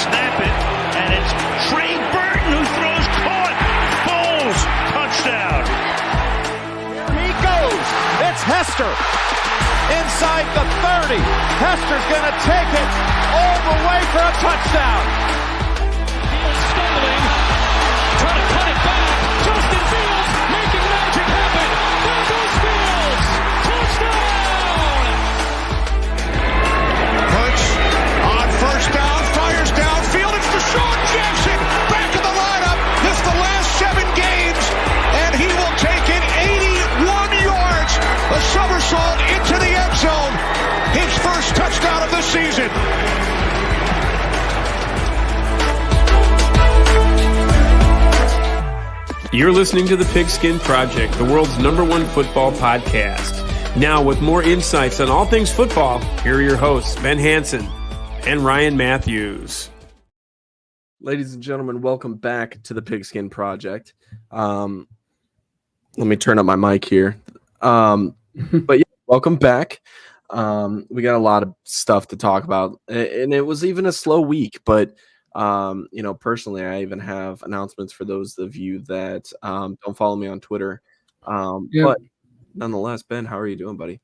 snap it, and it's Trey Burton who throws caught. Foles, touchdown. Here he goes. It's Hester. Inside the 30. Hester's going to take it all the way for a touchdown. Fields stumbling, trying to cut it back. Justin Fields making magic happen. There goes Fields. Touchdown! Hurts on first down, fires downfield. It's Deshaun Jackson back in the lineup. Missed the last 7 games, and he will take it 81 yards. A somersault into the end zone. His first touchdown of the season. You're listening to the Pigskin Project, the world's #1 football podcast. Now, with more insights on all things football, here are your hosts, Ben Hansen and Ryan Matthews. Ladies and gentlemen, welcome back to the Pigskin Project. Let me turn up my mic here. But yeah, welcome back. We got a lot of stuff to talk about, and it was even a slow week, but personally, I even have announcements for those of you that don't follow me on Twitter. But nonetheless, Ben, how are you doing, buddy?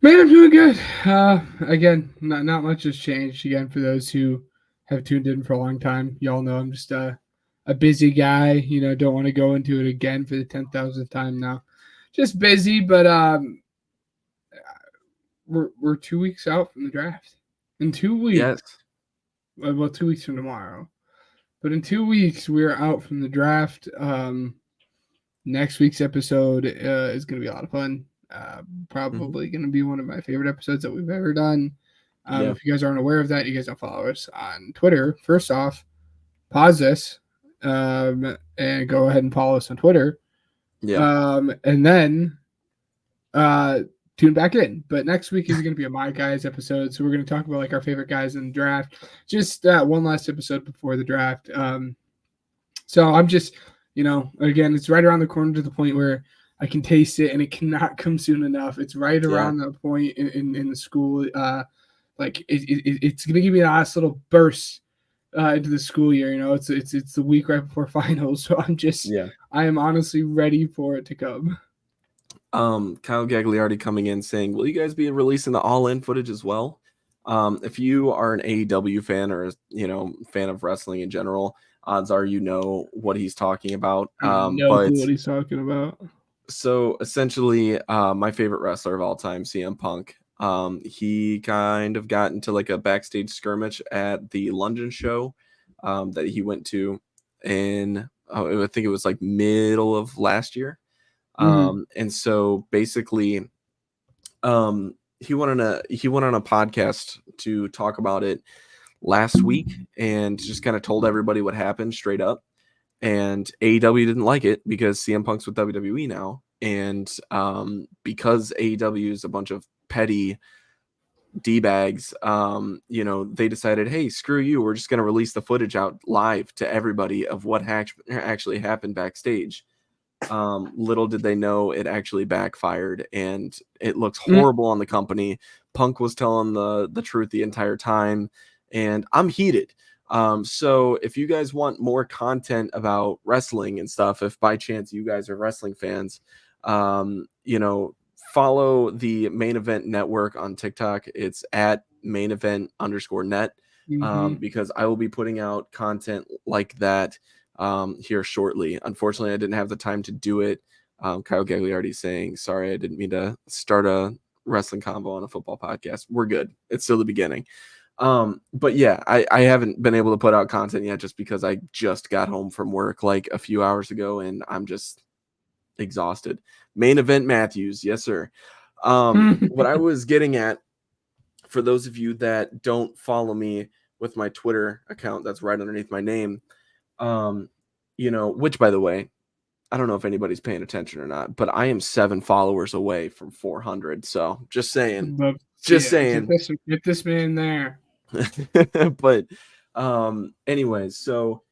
Man, I'm doing good. Again, not much has changed. Again, for those who have tuned in for a long time, y'all know I'm just a busy guy. Don't want to go into it again for the 10,000th time now. Just busy, but we're 2 weeks out from the draft. In 2 weeks. Yes. Well, 2 weeks from tomorrow. But in 2 weeks, we're out from the draft. Next week's episode is going to be a lot of fun. Probably going to be one of my favorite episodes that we've ever done. If you guys aren't aware of that, you guys don't follow us on Twitter. First off, pause this and go ahead and follow us on Twitter. Yeah. And then tune back in. But next week is going to be a My Guys episode. So we're going to talk about our favorite guys in the draft. Just one last episode before the draft. So I'm just, again, it's right around the corner to the point where I can taste it and it cannot come soon enough. It's right around that point in the school. It's going to give me a nice little burst into the school year. It's the week right before finals. So I am honestly ready for it to come. Kyle Gagliardi coming in saying, will you guys be releasing the all-in footage as well? If you are an AEW fan or fan of wrestling in general, odds are what he's talking about. What he's talking about. So essentially, my favorite wrestler of all time, CM Punk, he kind of got into a backstage skirmish at the London show that he went to in I think it was middle of last year. And so basically, he went on a podcast to talk about it last week and just kind of told everybody what happened straight up. And AEW didn't like it because CM Punk's with WWE now. And because AEW is a bunch of petty D-bags, they decided, hey, screw you. We're just going to release the footage out live to everybody of what actually happened backstage. Little did they know it actually backfired and it looks horrible on the company. Punk was telling the truth the entire time, and I'm heated. So if you guys want more content about wrestling and stuff, if by chance you guys are wrestling fans, follow the Main Event Network on TikTok. It's at @main_event_net, because I will be putting out content like that here shortly. Unfortunately, I didn't have the time to do it. Kyle Gagliardi saying, sorry, I didn't mean to start a wrestling combo on a football podcast. We're good. It's still the beginning. But yeah, I haven't been able to put out content yet just because I just got home from work a few hours ago and I'm just exhausted. Main Event Matthews. Yes, sir. What I was getting at, for those of you that don't follow me with my Twitter account, that's right underneath my name, which, by the way, I don't know if anybody's paying attention or not, but I am 7 followers away from 400. So just saying, saying, get this man there. But anyways, so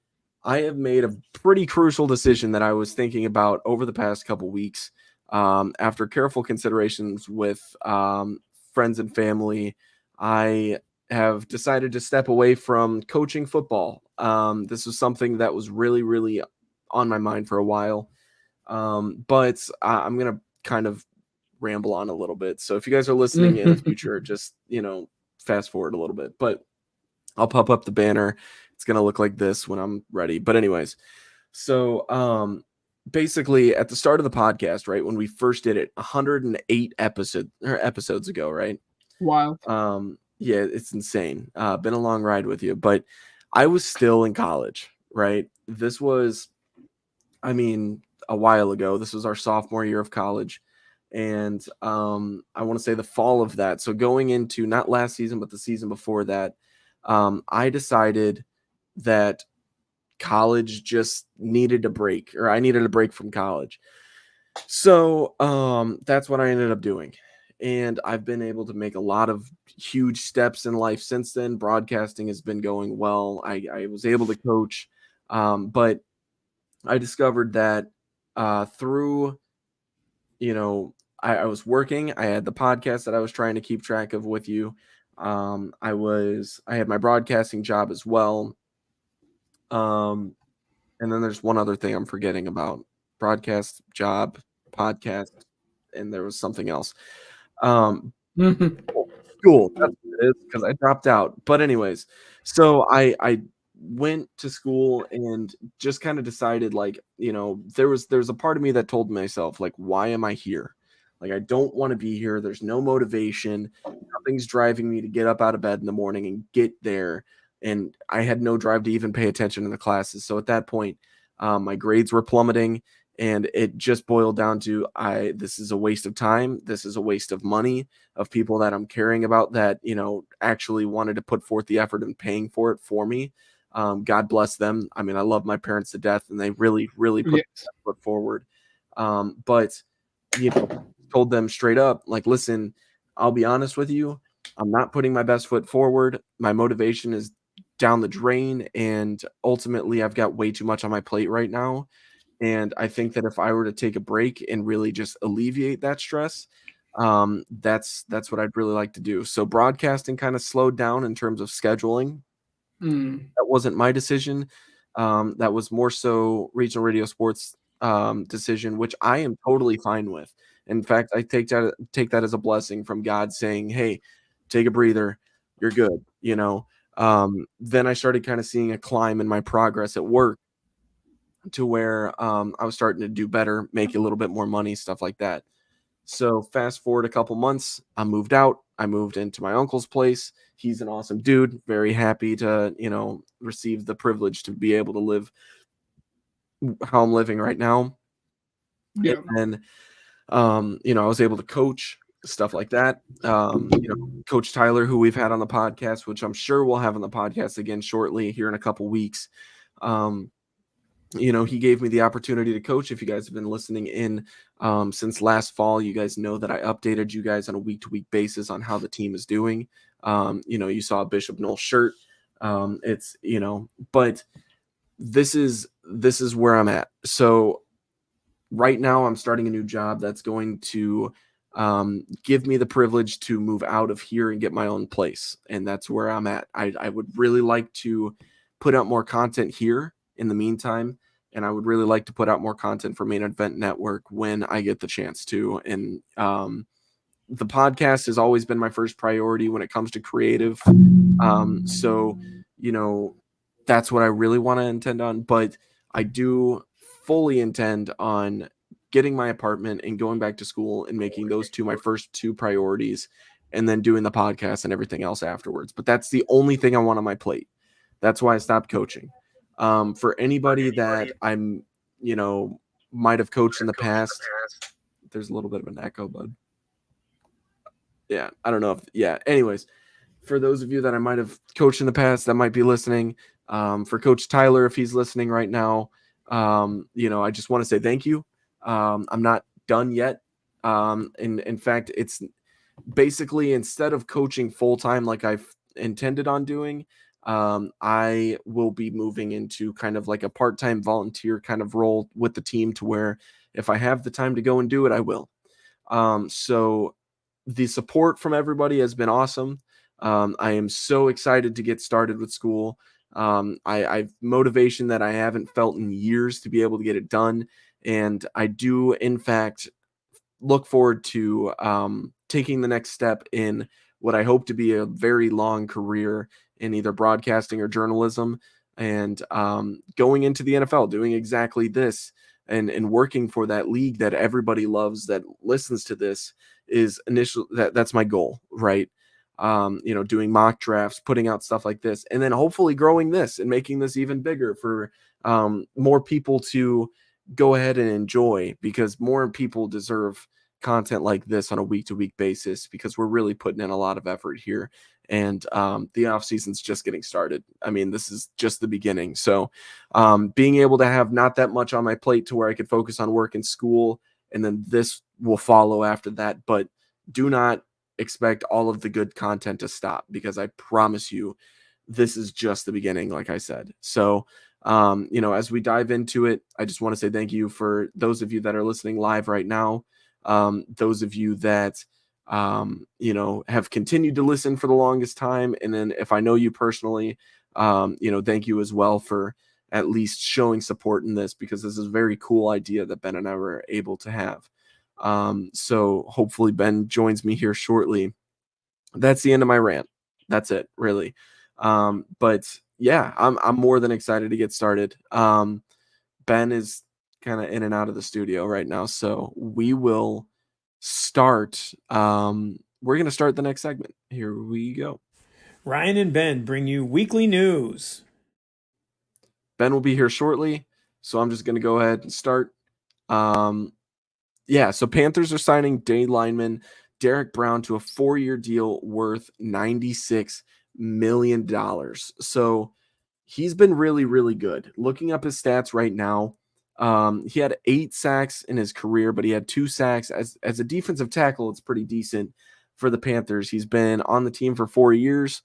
I have made a pretty crucial decision that I was thinking about over the past couple weeks. After careful considerations with friends and family, I have decided to step away from coaching football. This was something that was really, really on my mind for a while. But I'm going to kind of ramble on a little bit. So if you guys are listening in the future, just, fast forward a little bit. But I'll pop up the banner. It's going to look like this when I'm ready. But anyways, so basically at the start of the podcast, right, when we first did it, 108 episodes ago, right? Wow. Yeah, it's insane. Been a long ride with you, but I was still in college, right? This was, a while ago. This was our sophomore year of college. And I want to say the fall of that. So going into not last season, but the season before that, I decided that college just needed a break, or I needed a break from college. So that's what I ended up doing. And I've been able to make a lot of huge steps in life since then. Broadcasting has been going well. I was able to coach, but I discovered that through, I was working. I had the podcast that I was trying to keep track of with you. I had my broadcasting job as well. And then there's one other thing I'm forgetting about: broadcast job, podcast, and there was something else. School. That's what it is, because I dropped out. But anyways, so I went to school and just kind of decided, like, there's a part of me that told myself, like, why am I here? Like, I don't want to be here. There's no motivation. Nothing's driving me to get up out of bed in the morning and get there. And I had no drive to even pay attention in the classes. So at that point, my grades were plummeting, and it just boiled down to, this is a waste of time. This is a waste of money, of people that I'm caring about that, actually wanted to put forth the effort in paying for it for me. God bless them. I love my parents to death, and they really, really put that foot forward. But, told them straight up, like, listen, I'll be honest with you. I'm not putting my best foot forward. My motivation is down the drain, and ultimately I've got way too much on my plate right now. And I think that if I were to take a break and really just alleviate that stress, that's what I'd really like to do. So broadcasting kind of slowed down in terms of scheduling. That wasn't my decision. That was more so Regional Radio Sports decision, which I am totally fine with. In fact, I take that as a blessing from God, saying, hey, take a breather. You're good. Then I started kind of seeing a climb in my progress at work, to where I was starting to do better, make a little bit more money, stuff like that. So fast forward a couple months, I moved out. I moved into my uncle's place. He's an awesome dude. Very happy to, receive the privilege to be able to live how I'm living right now. Yeah. And I was able to coach, stuff like that. Coach Tyler, who we've had on the podcast, which I'm sure we'll have on the podcast again shortly here in a couple weeks. He gave me the opportunity to coach. If you guys have been listening in since last fall, you guys know that I updated you guys on a week-to-week basis on how the team is doing. You saw a Bishop Knoll shirt. But this is where I'm at. So right now I'm starting a new job that's going to give me the privilege to move out of here and get my own place. And that's where I'm at. I would really like to put out more content here in the meantime. And I would really like to put out more content for Main Event Network when I get the chance to. And the podcast has always been my first priority when it comes to creative. So, that's what I really want to intend on. But I do fully intend on getting my apartment and going back to school and making those my first two priorities, and then doing the podcast and everything else afterwards. But that's the only thing I want on my plate. That's why I stopped coaching. For anybody that I'm, might have coached in the past, there's a little bit of an echo, bud. Yeah, I don't know anyways, for those of you that I might have coached in the past that might be listening, for Coach Tyler, if he's listening right now, I just want to say thank you. I'm not done yet. In fact, it's basically, instead of coaching full-time like I've intended on doing, I will be moving into kind of like a part-time volunteer kind of role with the team, to where if I have the time to go and do it, I will. So the support from everybody has been awesome. I am so excited to get started with school. I've motivation that I haven't felt in years to be able to get it done. And I do, in fact, look forward to taking the next step in what I hope to be a very long career in either broadcasting or journalism, and going into the NFL, doing exactly this, and working for that league that everybody loves, that listens to this, is that's my goal, right? Doing mock drafts, putting out stuff like this, and then hopefully growing this and making this even bigger for more people to go ahead and enjoy, because more people deserve content like this on a week-to-week basis, because we're really putting in a lot of effort here. And the off season's just getting started. I mean, this is just the beginning. So being able to have not that much on my plate to where I could focus on work and school, and then this will follow after that. But do not expect all of the good content to stop, because I promise you this is just the beginning, like I said. So as we dive into it, I just want to say thank you for those of you that are listening live right now. Those of you that have continued to listen for the longest time, and then if I know you personally, thank you as well for at least showing support in this, because this is a very cool idea that Ben and I were able to have. So hopefully Ben joins me here shortly. That's the end of my rant. That's it, really. But yeah, I'm more than excited to get started. Ben is kind of in and out of the studio right now, so we will start. We're going to start the next segment. Here we go. Ryan and Ben bring you weekly news. Ben will be here shortly, so I'm just going to go ahead and start. So Panthers are signing day lineman Derek Brown to a 4-year deal worth $96 million. So he's been really, really good. Looking up his stats right now, he had 8 sacks in his career, but he had 2 sacks. As a defensive tackle, it's pretty decent for the Panthers. He's been on the team for 4 years.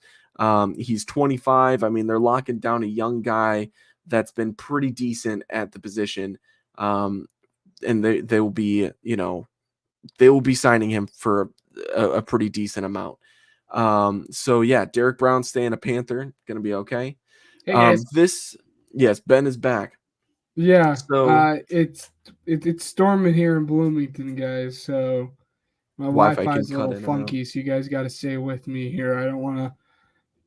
He's 25. I mean, they're locking down a young guy that's been pretty decent at the position. And they will be, they will be signing him for a pretty decent amount. So yeah, Derek Brown staying a Panther, gonna be okay. Hey guys. Yes, Ben is back. Yeah. So it's storming here in Bloomington, guys. So my Wi-Fi is a little funky, so you guys got to stay with me here. I don't want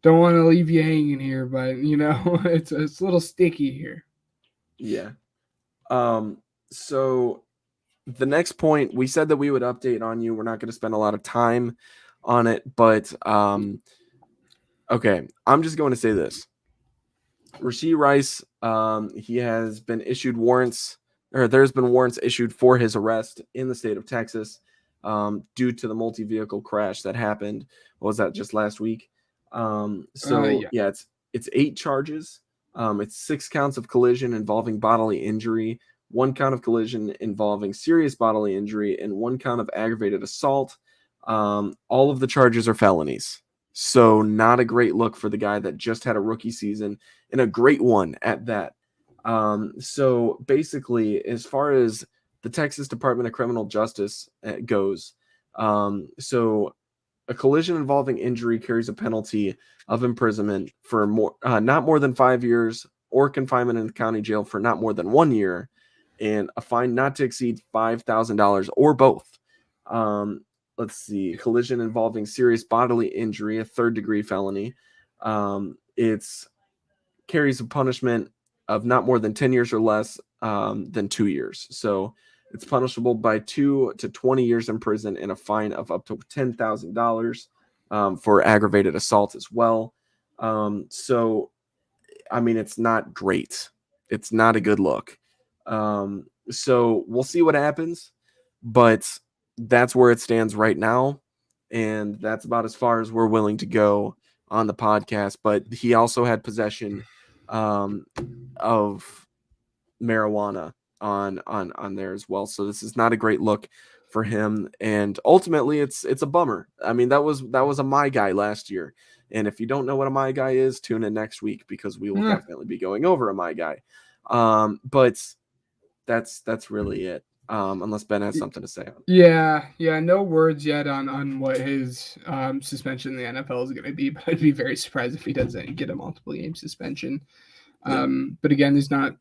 to leave you hanging here, but it's a little sticky here. Yeah. So the next point, we said that we would update on you. We're not going to spend a lot of time on it, but okay, I'm just going to say this. Rashee Rice, he has been issued warrants, or there's been warrants issued for his arrest in the state of Texas due to the multi-vehicle crash that happened. What was that, just last week? It's 8 charges. It's 6 counts of collision involving bodily injury, 1 count of collision involving serious bodily injury, and 1 count of aggravated assault. All of the charges are felonies. So not a great look for the guy that just had a rookie season, and a great one at that. So basically, as far as the Texas Department of Criminal Justice goes, so a collision involving injury carries a penalty of imprisonment for not more than 5 years, or confinement in the county jail for not more than 1 year, and a fine not to exceed $5,000 or both. Let's see, collision involving serious bodily injury, a 3rd-degree felony. It's carries a punishment of not more than 10 years or less than 2 years. So it's punishable by 2 to 20 years in prison and a fine of up to $10,000 for aggravated assault as well. So, I mean, it's not great. It's not a good look. So we'll see what happens, but that's where it stands right now. And that's about as far as we're willing to go on the podcast. But he also had possession of marijuana on there as well. So this is not a great look for him. And ultimately it's a bummer. I mean, that was a my guy last year. And if you don't know what a my guy is, tune in next week, because we will definitely be going over a my guy. But that's really it. unless Ben has something to say. Yeah, no words yet on what his suspension in the NFL is going to be, but I'd be very surprised if he doesn't get a multiple game suspension. But again, there's not,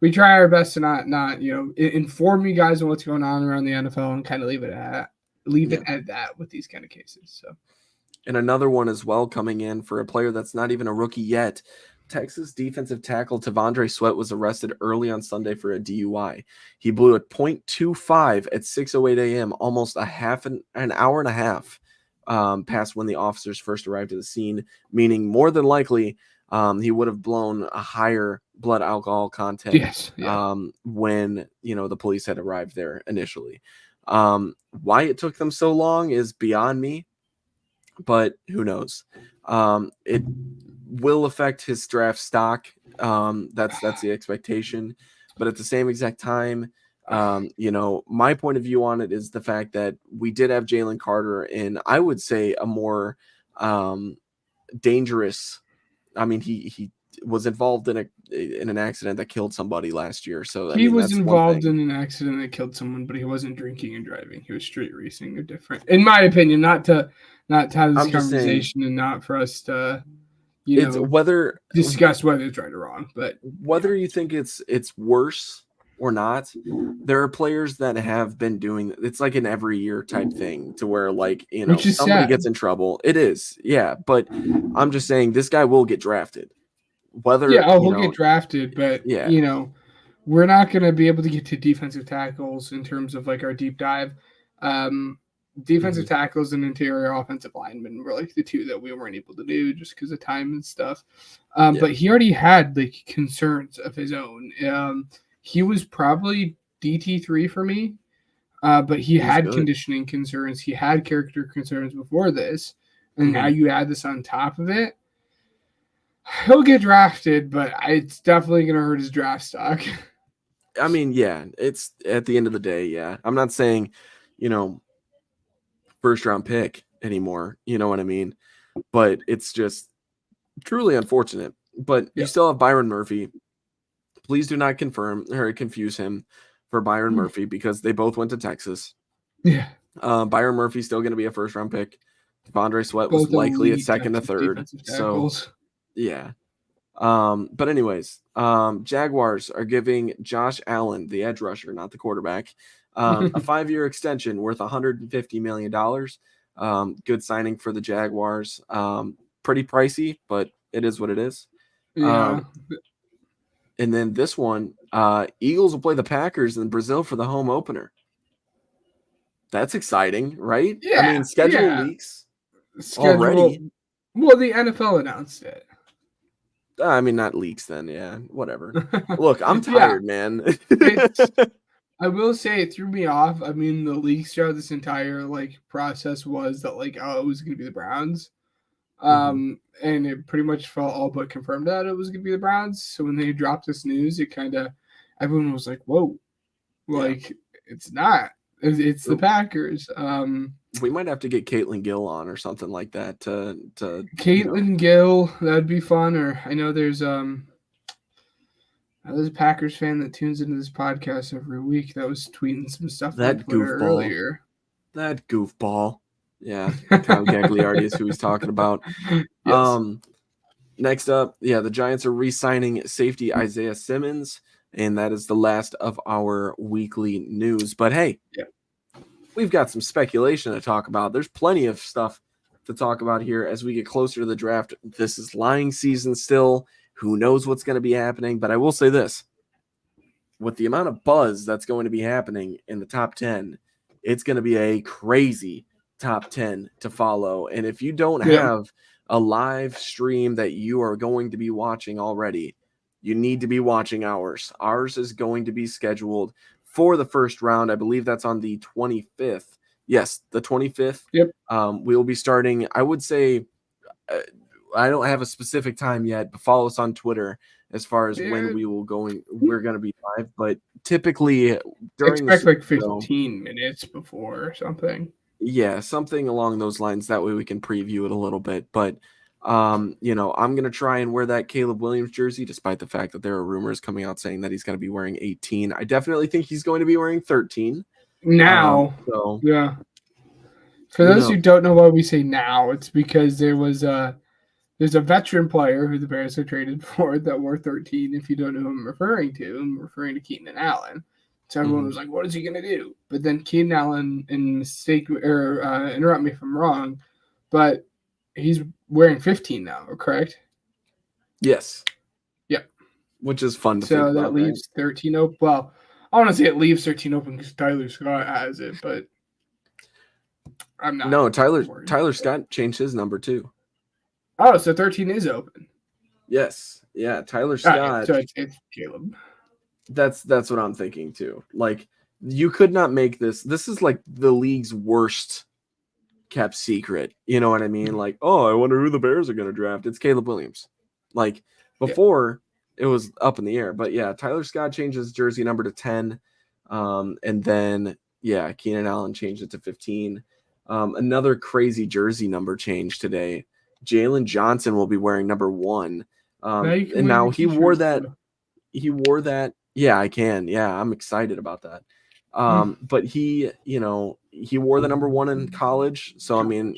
we try our best to not inform you guys on what's going on around the NFL and kind of leave it at that with these kind of cases. So, and another one as well coming in for a player that's not even a rookie yet. Texas defensive tackle T'Vondre Sweat was arrested early on Sunday for a DUI. He blew a .25 at 6:08 a.m., almost an hour and a half past when the officers first arrived at the scene, meaning more than likely he would have blown a higher blood alcohol content when the police had arrived there initially. Why it took them so long is beyond me, but who knows? It will affect his draft stock. That's the expectation. But at the same exact time, my point of view on it is the fact that we did have Jalen Carter in, I would say, a more dangerous. I mean, he was involved in an accident that killed somebody last year. So he was involved in an accident that killed someone, but he wasn't drinking and driving. He was street racing. They're different, in my opinion. Not to have this conversation and not for us to, discuss whether it's right or wrong. But whether you think it's worse or not, there are players that have been doing. It's like an every year type thing to where somebody sad. Gets in trouble. It is, yeah. But I'm just saying this guy will get drafted. Whether he'll get drafted, but yeah. We're not going to be able to get to defensive tackles in terms of our deep dive. Defensive tackles and interior offensive linemen were the two that we weren't able to do just because of time and stuff. But he already had concerns of his own. He was probably DT3 for me, but he had good conditioning concerns. He had character concerns before this, and now you add this on top of it. He'll get drafted, but it's definitely going to hurt his draft stock. I mean, yeah, it's at the end of the day, yeah. I'm not saying, first round pick anymore. You know what I mean? But it's just truly unfortunate. But you still have Byron Murphy. Please do not confuse him for Byron Murphy because they both went to Texas. Yeah. Byron Murphy's still going to be a first round pick. T'Vondre Sweat was likely at second to third. So yeah. But anyways, Jaguars are giving Josh Allen, the edge rusher, not the quarterback, a 5-year extension worth $150 million. Good signing for the Jaguars. Pretty pricey, but it is what it is. Yeah. And then this one, Eagles will play the Packers in Brazil for the home opener. That's exciting, right? Yeah. I mean, schedule leaks already. Well, the NFL announced it. I mean, not leaks then. Yeah, whatever. Look, I'm tired, man. I will say it threw me off. I mean, the leaks throughout this entire process was that it was going to be the Browns. And it pretty much felt all but confirmed that it was going to be the Browns. So when they dropped this news, it kind of everyone was like, "Whoa!" It's not. It's the Packers. We might have to get Caitlin Gill on or something like that to Caitlin Gill. That'd be fun. Or I know there's a Packers fan that tunes into this podcast every week that was tweeting some stuff on Twitter earlier. That goofball. Yeah, Kyle Gagliardi is who he's talking about. Yes. Next up, the Giants are re-signing safety Isaiah Simmons, and that is the last of our weekly news. But hey, we've got some speculation to talk about. There's plenty of stuff to talk about here as we get closer to the draft. This is lying season still. Who knows what's going to be happening? But I will say this. With the amount of buzz that's going to be happening in the top 10, it's going to be a crazy top 10 to follow. And if you don't have a live stream that you are going to be watching already, you need to be watching ours. Ours is going to be scheduled for the first round. I believe that's on the 25th. Yes, the 25th. Yep. We'll be starting, I would say, I don't have a specific time yet, but follow us on Twitter as far as when we're going to be live. But typically during expect 15 minutes before or something. Yeah, something along those lines. That way we can preview it a little bit. But I'm going to try and wear that Caleb Williams jersey, despite the fact that there are rumors coming out saying that he's going to be wearing 18. I definitely think he's going to be wearing 13. Now, So yeah. For those who don't know why we say now, it's because there's a veteran player who the Bears have traded for that wore 13. If you don't know who I'm referring to Keenan Allen. So everyone was like, "What is he going to do?" But then Keenan Allen, interrupt me if I'm wrong, but he's wearing 15 now, correct? yes, Yep. which is fun to So think that about, leaves 13 open. Well, I want to say it leaves 13 open because Tyler Scott has it, but I'm not. No, Tyler worried. Scott changed his number too. Oh, so 13 is open. Yes, yeah, Tyler All Scott. right, so it's Caleb. That's what I'm thinking too. Like, you could not make this. This is like the league's worst kept secret. You know what I mean? Like, oh, I wonder who the Bears are going to draft. It's Caleb Williams. Like, before it was up in the air. But yeah, Tyler Scott changed his jersey number to 10. And then, yeah, Keenan Allen changed it to 15. Another crazy jersey number change today. Jalen Johnson will be wearing number 1. And now he wore that. He wore that. Yeah, I can. Yeah, I'm excited about that. But he wore the number 1 in college. So, I mean,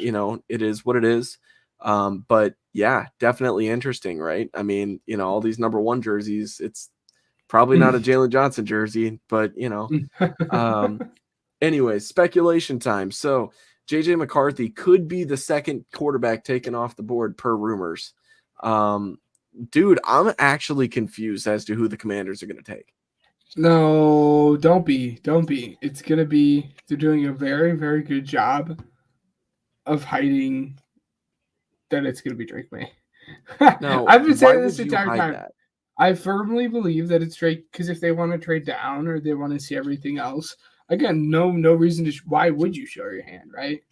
it is what it is. But yeah, definitely interesting, right? I mean, all these number 1 jerseys, it's probably not a Jalen Johnson jersey, but anyways, speculation time. So JJ McCarthy could be the second quarterback taken off the board per rumors. Dude, I'm actually confused as to who the Commanders are going to take. No, don't be. It's going to be, they're doing a very, very good job of hiding that it's going to be Drake May. Now, I've been saying why this would you entire hide time. that? I firmly believe that it's Drake because if they want to trade down or they want to see everything else, again, no reason to. Why would you show your hand, right?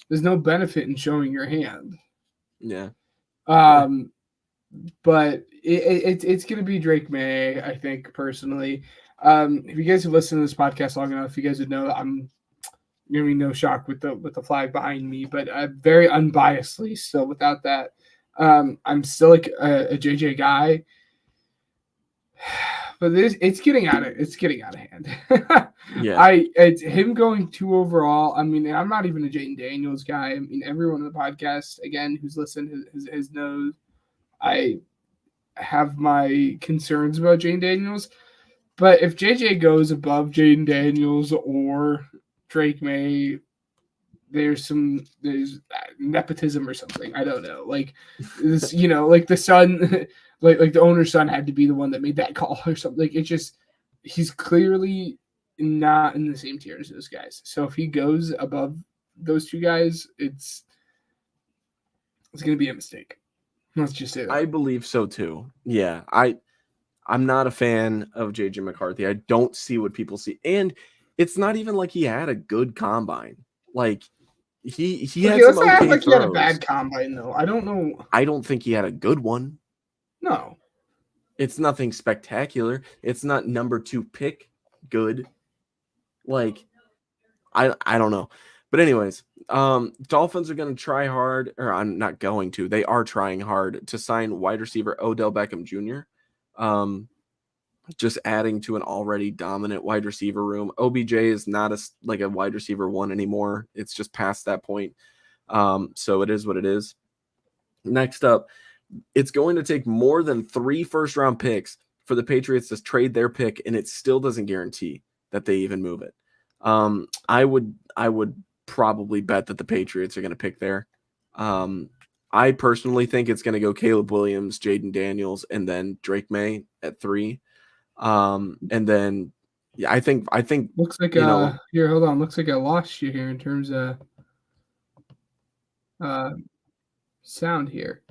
There's no benefit in showing your hand. Yeah. But it's going to be Drake May, I think, personally. If you guys have listened to this podcast long enough, you guys would know I'm going to be no shock with the flag behind me, but very unbiasedly still without that. I'm still like a JJ guy, but it's getting out of hand. Yeah. It's him going 2 overall. I mean, I'm not even a Jayden Daniels guy. I mean, everyone on the podcast, again, who's listened has knows I have my concerns about Jayden Daniels. But if JJ goes above Jayden Daniels or Drake May, there's nepotism or something. I don't know. Like this, like the son, like the owner's son had to be the one that made that call or something. Like he's clearly not in the same tier as those guys. So if he goes above those 2 guys, it's going to be a mistake. Let's just say that. I believe so too. Yeah, I'm not a fan of JJ McCarthy. I don't see what people see, and it's not even like he had a good combine. Like he had some okay throws. He had a bad combine though. I don't know. I don't think he had a good one. No, it's nothing spectacular. It's not number 2 pick good. Like I don't know. But anyways, Dolphins are going to try hard, or I'm not going to. They are trying hard to sign wide receiver Odell Beckham Jr. Just adding to an already dominant wide receiver room. OBJ is not a wide receiver 1 anymore. It's just past that point. So it is what it is. Next up, it's going to take more than 3 first-round picks for the Patriots to trade their pick, and it still doesn't guarantee that they even move it. I would probably bet that the Patriots are going to pick there. I personally think it's going to go Caleb Williams, Jayden Daniels, and then Drake May at 3. And then I think looks like here, hold on. Looks like I lost you here in terms of sound here.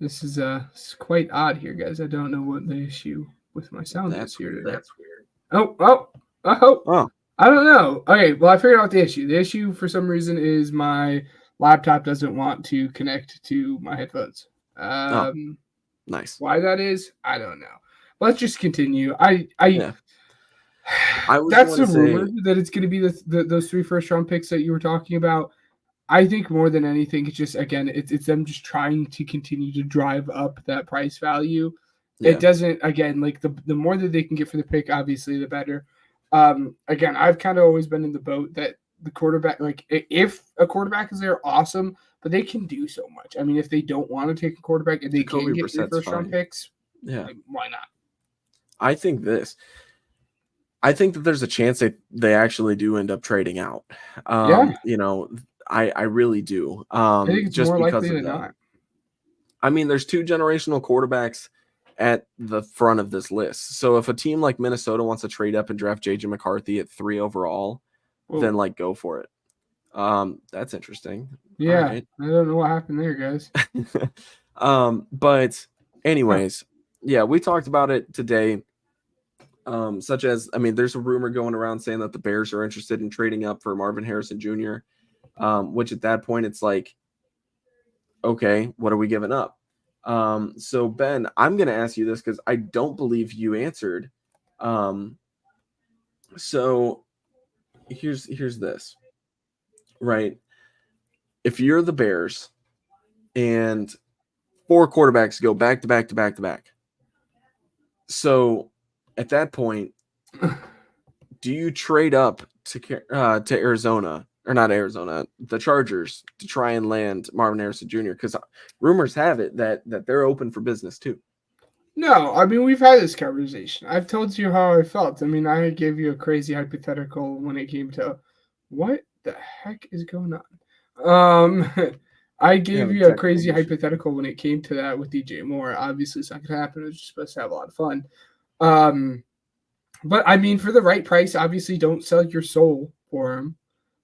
This is quite odd here, guys. I don't know what the issue with my sound is here today. That's weird. Oh. I don't know. Okay, well, I figured out the issue. The issue, for some reason, is my laptop doesn't want to connect to my headphones. Nice. Why that is, I don't know. Let's just continue. That's the rumor that it's going to be those 3 first-round picks that you were talking about. I think more than anything, it's just, again, it's them just trying to continue to drive up that price value. Yeah. It doesn't, again, like the more that they can get for the pick, obviously, the better. Again, I've kind of always been in the boat that the quarterback, like if a quarterback is there, awesome, but they can do so much. I mean, if they don't want to take a quarterback and they Jacoby can get Brissett's first round fine. picks, Yeah. like, why not? I think that there's a chance they actually do end up trading out. Yeah. You know, I really do. I think it's Just more because likely of than that. not. I mean, there's 2 generational quarterbacks at the front of this list. So if a team like Minnesota wants to trade up and draft JJ McCarthy at 3 overall, Whoa. then like go for it. That's interesting. Yeah, All right. I don't know what happened there, guys. But anyways, yeah, we talked about it today. Such as, I mean, there's a rumor going around saying that the Bears are interested in trading up for Marvin Harrison Jr., which at that point it's like, okay, what are we giving up? So Ben, I'm going to ask you this because I don't believe you answered. So here's this, right? If you're the Bears and 4 quarterbacks go back to back to back to back, so at that point, do you trade up to Arizona, or not Arizona, the Chargers, to try and land Marvin Harrison Jr.? Because rumors have it that they're open for business too. No, I mean, we've had this conversation. I've told you how I felt. I mean, I gave you a crazy hypothetical when it came to what the heck is going on. I gave you a crazy hypothetical when it came to that with DJ Moore. Obviously, it's not going to happen. It's just supposed to have a lot of fun. But I mean, for the right price, obviously, don't sell your soul for him.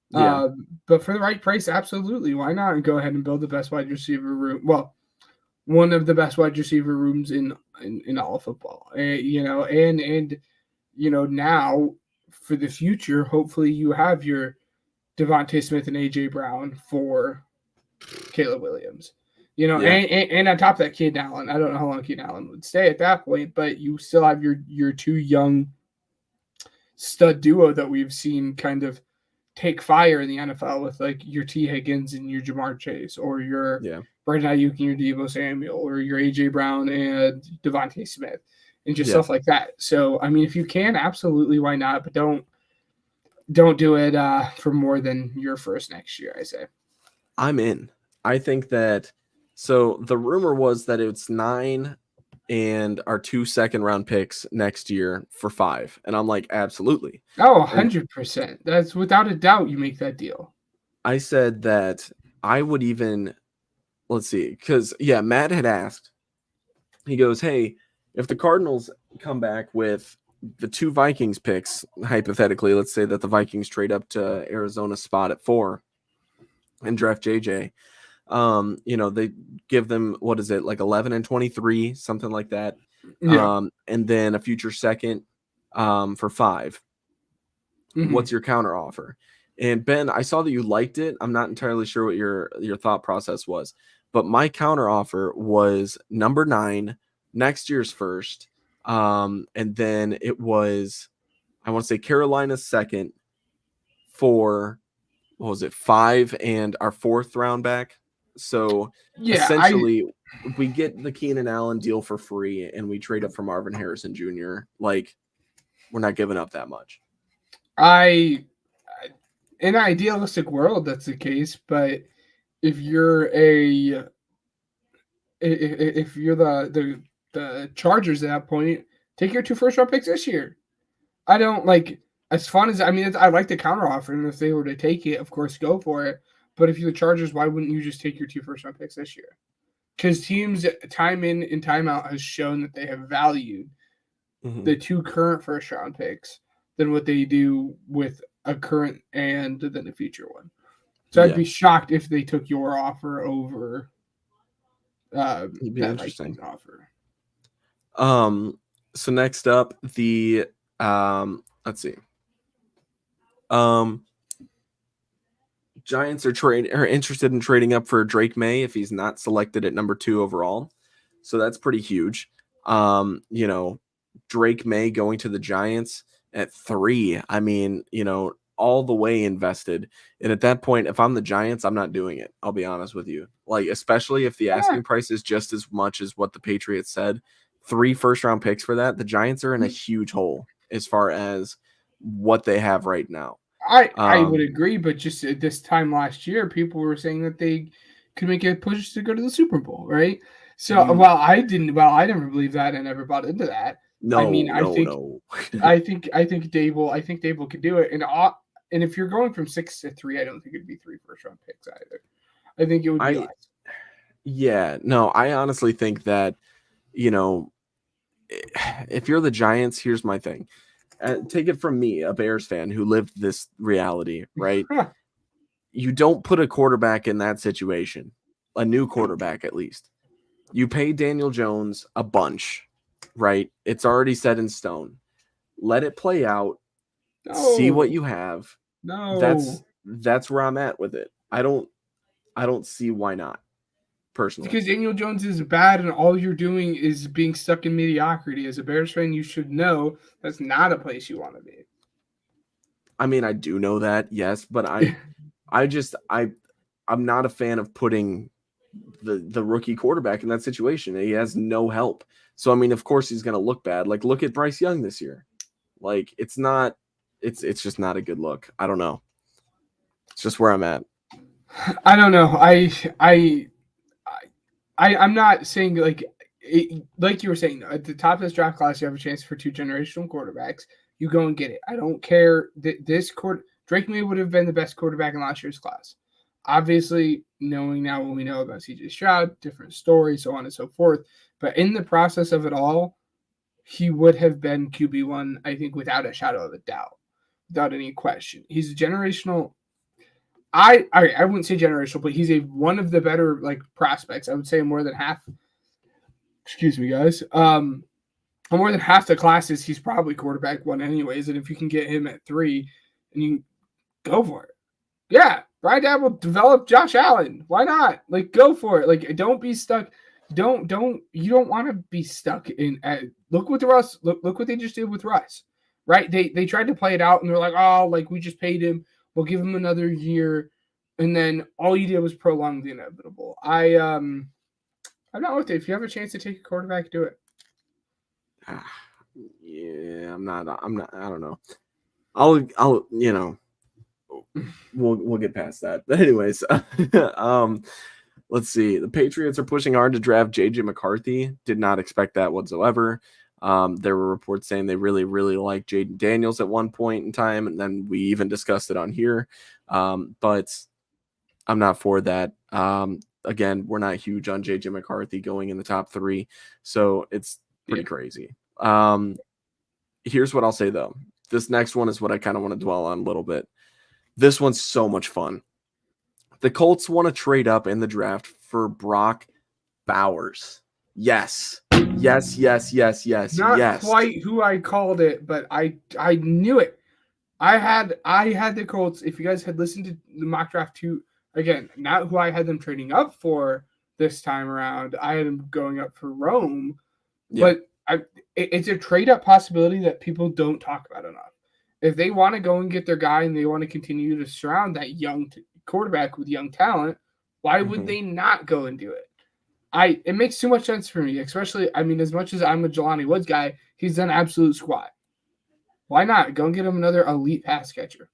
Yeah. But for the right price, absolutely, why not? And go ahead and build the best wide receiver room. Well, one of the best wide receiver rooms in all of football. You know, and you know, now for the future, hopefully, you have your Devontae Smith and AJ Brown for Caleb Williams. You know, Yeah. and on top of that, Keenan Allen. I don't know how long Keenan Allen would stay at that point, but you still have your 2 young stud duo that we've seen kind of take fire in the NFL with, like, your T. Higgins and your Jamar Chase, or your Brandon Ayuk and your Deebo Samuel, or your AJ Brown and Devontae Smith, and just stuff like that. So, I mean, if you can, absolutely, why not? But don't do it for more than your first next year, I say. I'm in. I think that. So the rumor was that it's 9 and our 2 second-round picks next year for 5. And I'm like, absolutely. Oh, 100%. That's without a doubt you make that deal. I said that I would even, let's see, because, Matt had asked. He goes, hey, if the Cardinals come back with the 2 Vikings picks, hypothetically, let's say that the Vikings trade up to Arizona's spot at 4 and draft JJ. You know, they give them, what is it, like 11 and 23, something like that. Yeah. And then a future second for 5. Mm-hmm. What's your counter offer? And Ben, I saw that you liked it. I'm not entirely sure what your thought process was, but my counter offer was number 9, next year's first. And then it was, I want to say, Carolina's second for, what was it, 5 and our 4th round back. So essentially, we get the Keenan Allen deal for free, and we trade up for Marvin Harrison Jr. Like, we're not giving up that much. In an idealistic world, that's the case. But if you're the Chargers at that point, take your 2 first-round picks this year. I don't like, as fun as, I mean, I like the counter offer, and if they were to take it, of course, go for it. But if you're the Chargers, why wouldn't you just take your 2 first-round picks this year? Because teams, time in and time out, has shown that they have valued the 2 current first-round picks than what they do with a current and then a future one. So I'd be shocked if they took your offer over It'd be that interesting offer. So next up, the let's see. Giants are interested in trading up for Drake May if he's not selected at number 2 overall. So that's pretty huge. You know, Drake May going to the Giants at 3. I mean, you know, all the way invested. And at that point, if I'm the Giants, I'm not doing it. I'll be honest with you. Like, especially if the asking price is just as much as what the Patriots said, 3 first-round picks for that, the Giants are in a huge hole as far as what they have right now. I would agree, but just at this time last year, people were saying that they could make a push to go to the Super Bowl, right? So, I never believed that and never bought into that. No, I mean, no. I think Dable could do it. And if you're going from 6 to 3, I don't think it'd be 3 first-round picks either. I think it would be less. Yeah, no, I honestly think that, if you're the Giants, here's my thing. Take it from me, a Bears fan who lived this reality, right? You don't put a quarterback in that situation, a new quarterback at least. You pay Daniel Jones a bunch, right? It's already set in stone. Let it play out. No. See what you have. No. That's where I'm at with it. I don't see why not, personally. Because Daniel Jones is bad and all you're doing is being stuck in mediocrity. As a Bears fan, you should know that's not a place you want to be. I mean, I do know that, yes, but I'm not a fan of putting the rookie quarterback in that situation. He has no help. So, I mean, of course he's going to look bad. Like, look at Bryce Young this year. Like, it's just not a good look. I don't know. It's just where I'm at. I don't know. I'm not saying like you were saying, at the top of this draft class, you have a chance for 2 generational quarterbacks. You go and get it. I don't care. Drake May would have been the best quarterback in last year's class. Obviously, knowing now what we know about CJ Stroud, different story, so on and so forth. But in the process of it all, he would have been QB1, I think, without a shadow of a doubt, without any question. He's a generational. I wouldn't say generational, but he's one of the better prospects. I would say more than half. Excuse me, guys. More than half the classes, he's probably quarterback 1 anyways. And if you can get him at 3, and you can go for it. Yeah, Brian Daboll develop Josh Allen. Why not? Go for it. Don't be stuck. You don't want to be stuck in. Look what look what they just did with Russ, right? They tried to play it out, and they're like, oh, we just paid him. We'll give him another year, and then all you did was prolong the inevitable. I'm not with it. If you have a chance to take a quarterback, do it. Yeah, I'm not. I don't know. I'll we'll get past that. But anyways, let's see. The Patriots are pushing hard to draft JJ McCarthy. Did not expect that whatsoever. There were reports saying they really, really liked Jaden Daniels at one point in time, and then we even discussed it on here. But I'm not for that. Again, we're not huge on JJ McCarthy going in the top 3, so it's pretty crazy. Here's what I'll say though. This next one is what I kind of want to dwell on a little bit. This one's so much fun. The Colts want to trade up in the draft for Brock Bowers. Yes. Not quite who I called it, but I knew it. I had the Colts. If you guys had listened to the mock draft too, again, not who I had them trading up for this time around. I had them going up for Rome, but it's a trade up possibility that people don't talk about enough. If they want to go and get their guy and they want to continue to surround that young quarterback with young talent, why would they not go and do it? It makes too much sense for me, especially, as much as I'm a Jelani Woods guy, he's done absolute squat. Why not? Go and get him another elite pass catcher.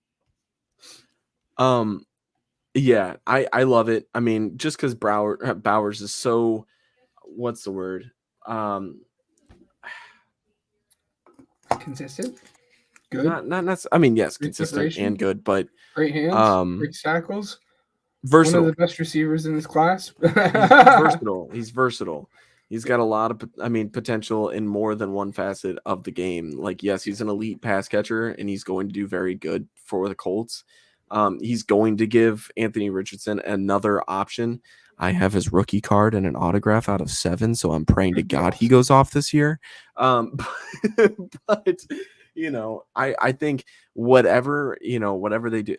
Yeah, I love it. Just because Bowers is so, what's the word? Consistent? Good? Yes, consistent and good, but great hands, great tackles. Versatile. One of the best receivers in this class. He's versatile. He's got a lot of, potential in more than one facet of the game. Yes, he's an elite pass catcher, and he's going to do very good for the Colts. He's going to give Anthony Richardson another option. I have his rookie card and an autograph out of 7, so I'm praying to God he goes off this year. But I think whatever they do,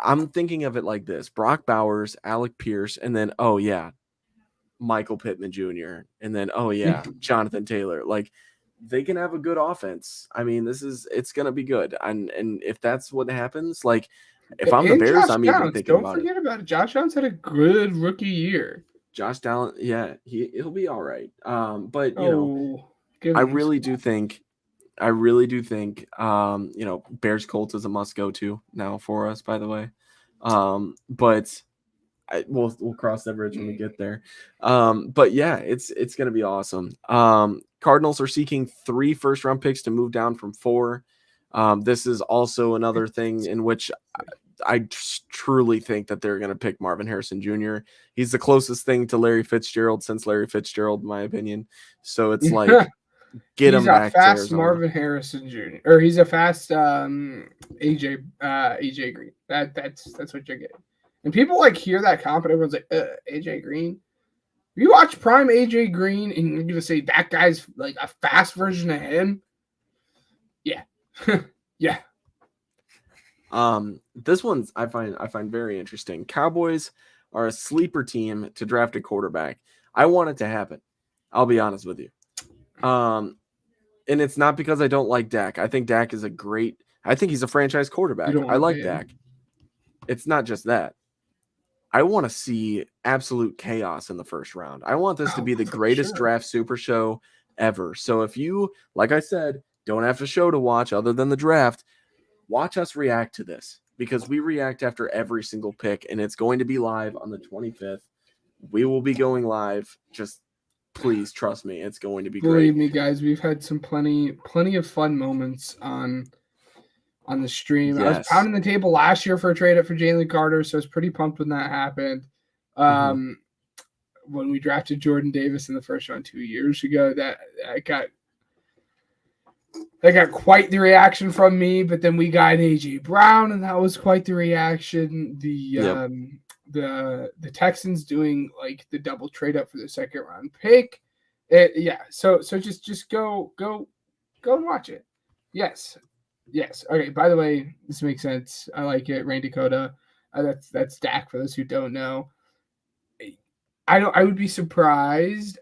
I'm thinking of it like this: Brock Bowers, Alec Pierce, and then Michael Pittman Jr. and then Jonathan Taylor. they can have a good offense. I mean, it's going to be good. And if that's what happens, like if I'm the Bears, I'm even thinking about it. Don't forget about it. Josh Downs had a good rookie year. Josh Downs, yeah, he'll be all right. But I really do think, Bears Colts is a must go to now for us, by the way. But we'll cross that bridge when we get there. But yeah, it's going to be awesome. Cardinals are seeking 3 first-round picks to move down from 4. This is also another thing in which I truly think that they're going to pick Marvin Harrison Jr. He's the closest thing to Larry Fitzgerald since Larry Fitzgerald, in my opinion. So it's like, get him back. He's a fast Marvin Harrison Jr. Or he's a fast AJ Green. That's what you're getting. And people like hear that comp and everyone's like, AJ Green. If you watch prime AJ Green and you're gonna say that guy's like a fast version of him, yeah. Yeah. This one's I find very interesting. Cowboys are a sleeper team to draft a quarterback. I want it to happen. I'll be honest with you. And it's not because I don't like Dak. I think Dak is I think he's a franchise quarterback. I like Dak. It's not just that. I want to see absolute chaos in the first round. I want this to be the greatest draft super show ever. So if you, like I said, don't have a show to watch other than the draft, watch us react to this, because we react after every single pick, and it's going to be live on the 25th. We will be going live. Just please trust me. It's going to be great. Believe me, guys, we've had some plenty of fun moments on the stream. Yes. I was pounding the table last year for a trade up for Jalen Carter, so I was pretty pumped when that happened. When we drafted Jordan Davis in the first round 2 years ago, that got quite the reaction from me. But then we got AJ Brown, and that was quite the reaction. The Texans doing like the double trade up for the second round pick. So just go and watch it. Yes. Okay. By the way, this makes sense. I like it. Rain Dakota. That's Dak for those who don't know. I would be surprised.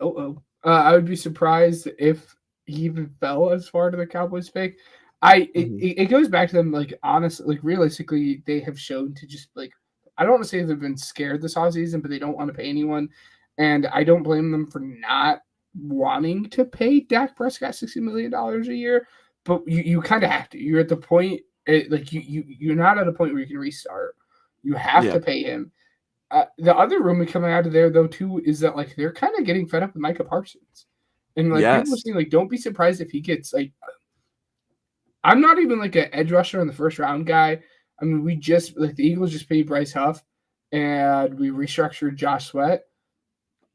I would be surprised if he even fell as far to the Cowboys pick. It goes back to them, like, honestly, like, realistically, they have shown to just, like, I don't want to say they've been scared this offseason, but they don't want to pay anyone. And I don't blame them for not wanting to pay Dak Prescott $60 million a year. But you kind of have to. You're at the point, you're not at a point where you can restart. You have to pay him. The other rumor coming out of there, though, too, is that, like, they're kind of getting fed up with Micah Parsons. And, like, people are saying, like, don't be surprised if he gets, like, I'm not even, like, an edge rusher in the first round guy. I mean, the Eagles just paid Bryce Huff, and we restructured Josh Sweat.